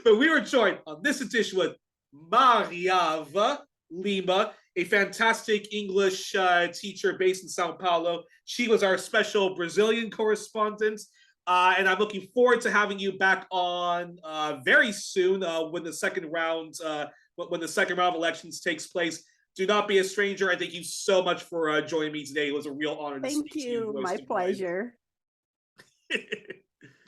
But we were joined on this edition with Marialva Lima, a fantastic English teacher based in Sao Paulo. She was our special Brazilian correspondent. And I'm looking forward to having you back on very soon when the second round of elections takes place. Do not be a stranger. And thank you so much for joining me today. It was a real honor to speak to you. Thank you. My pleasure.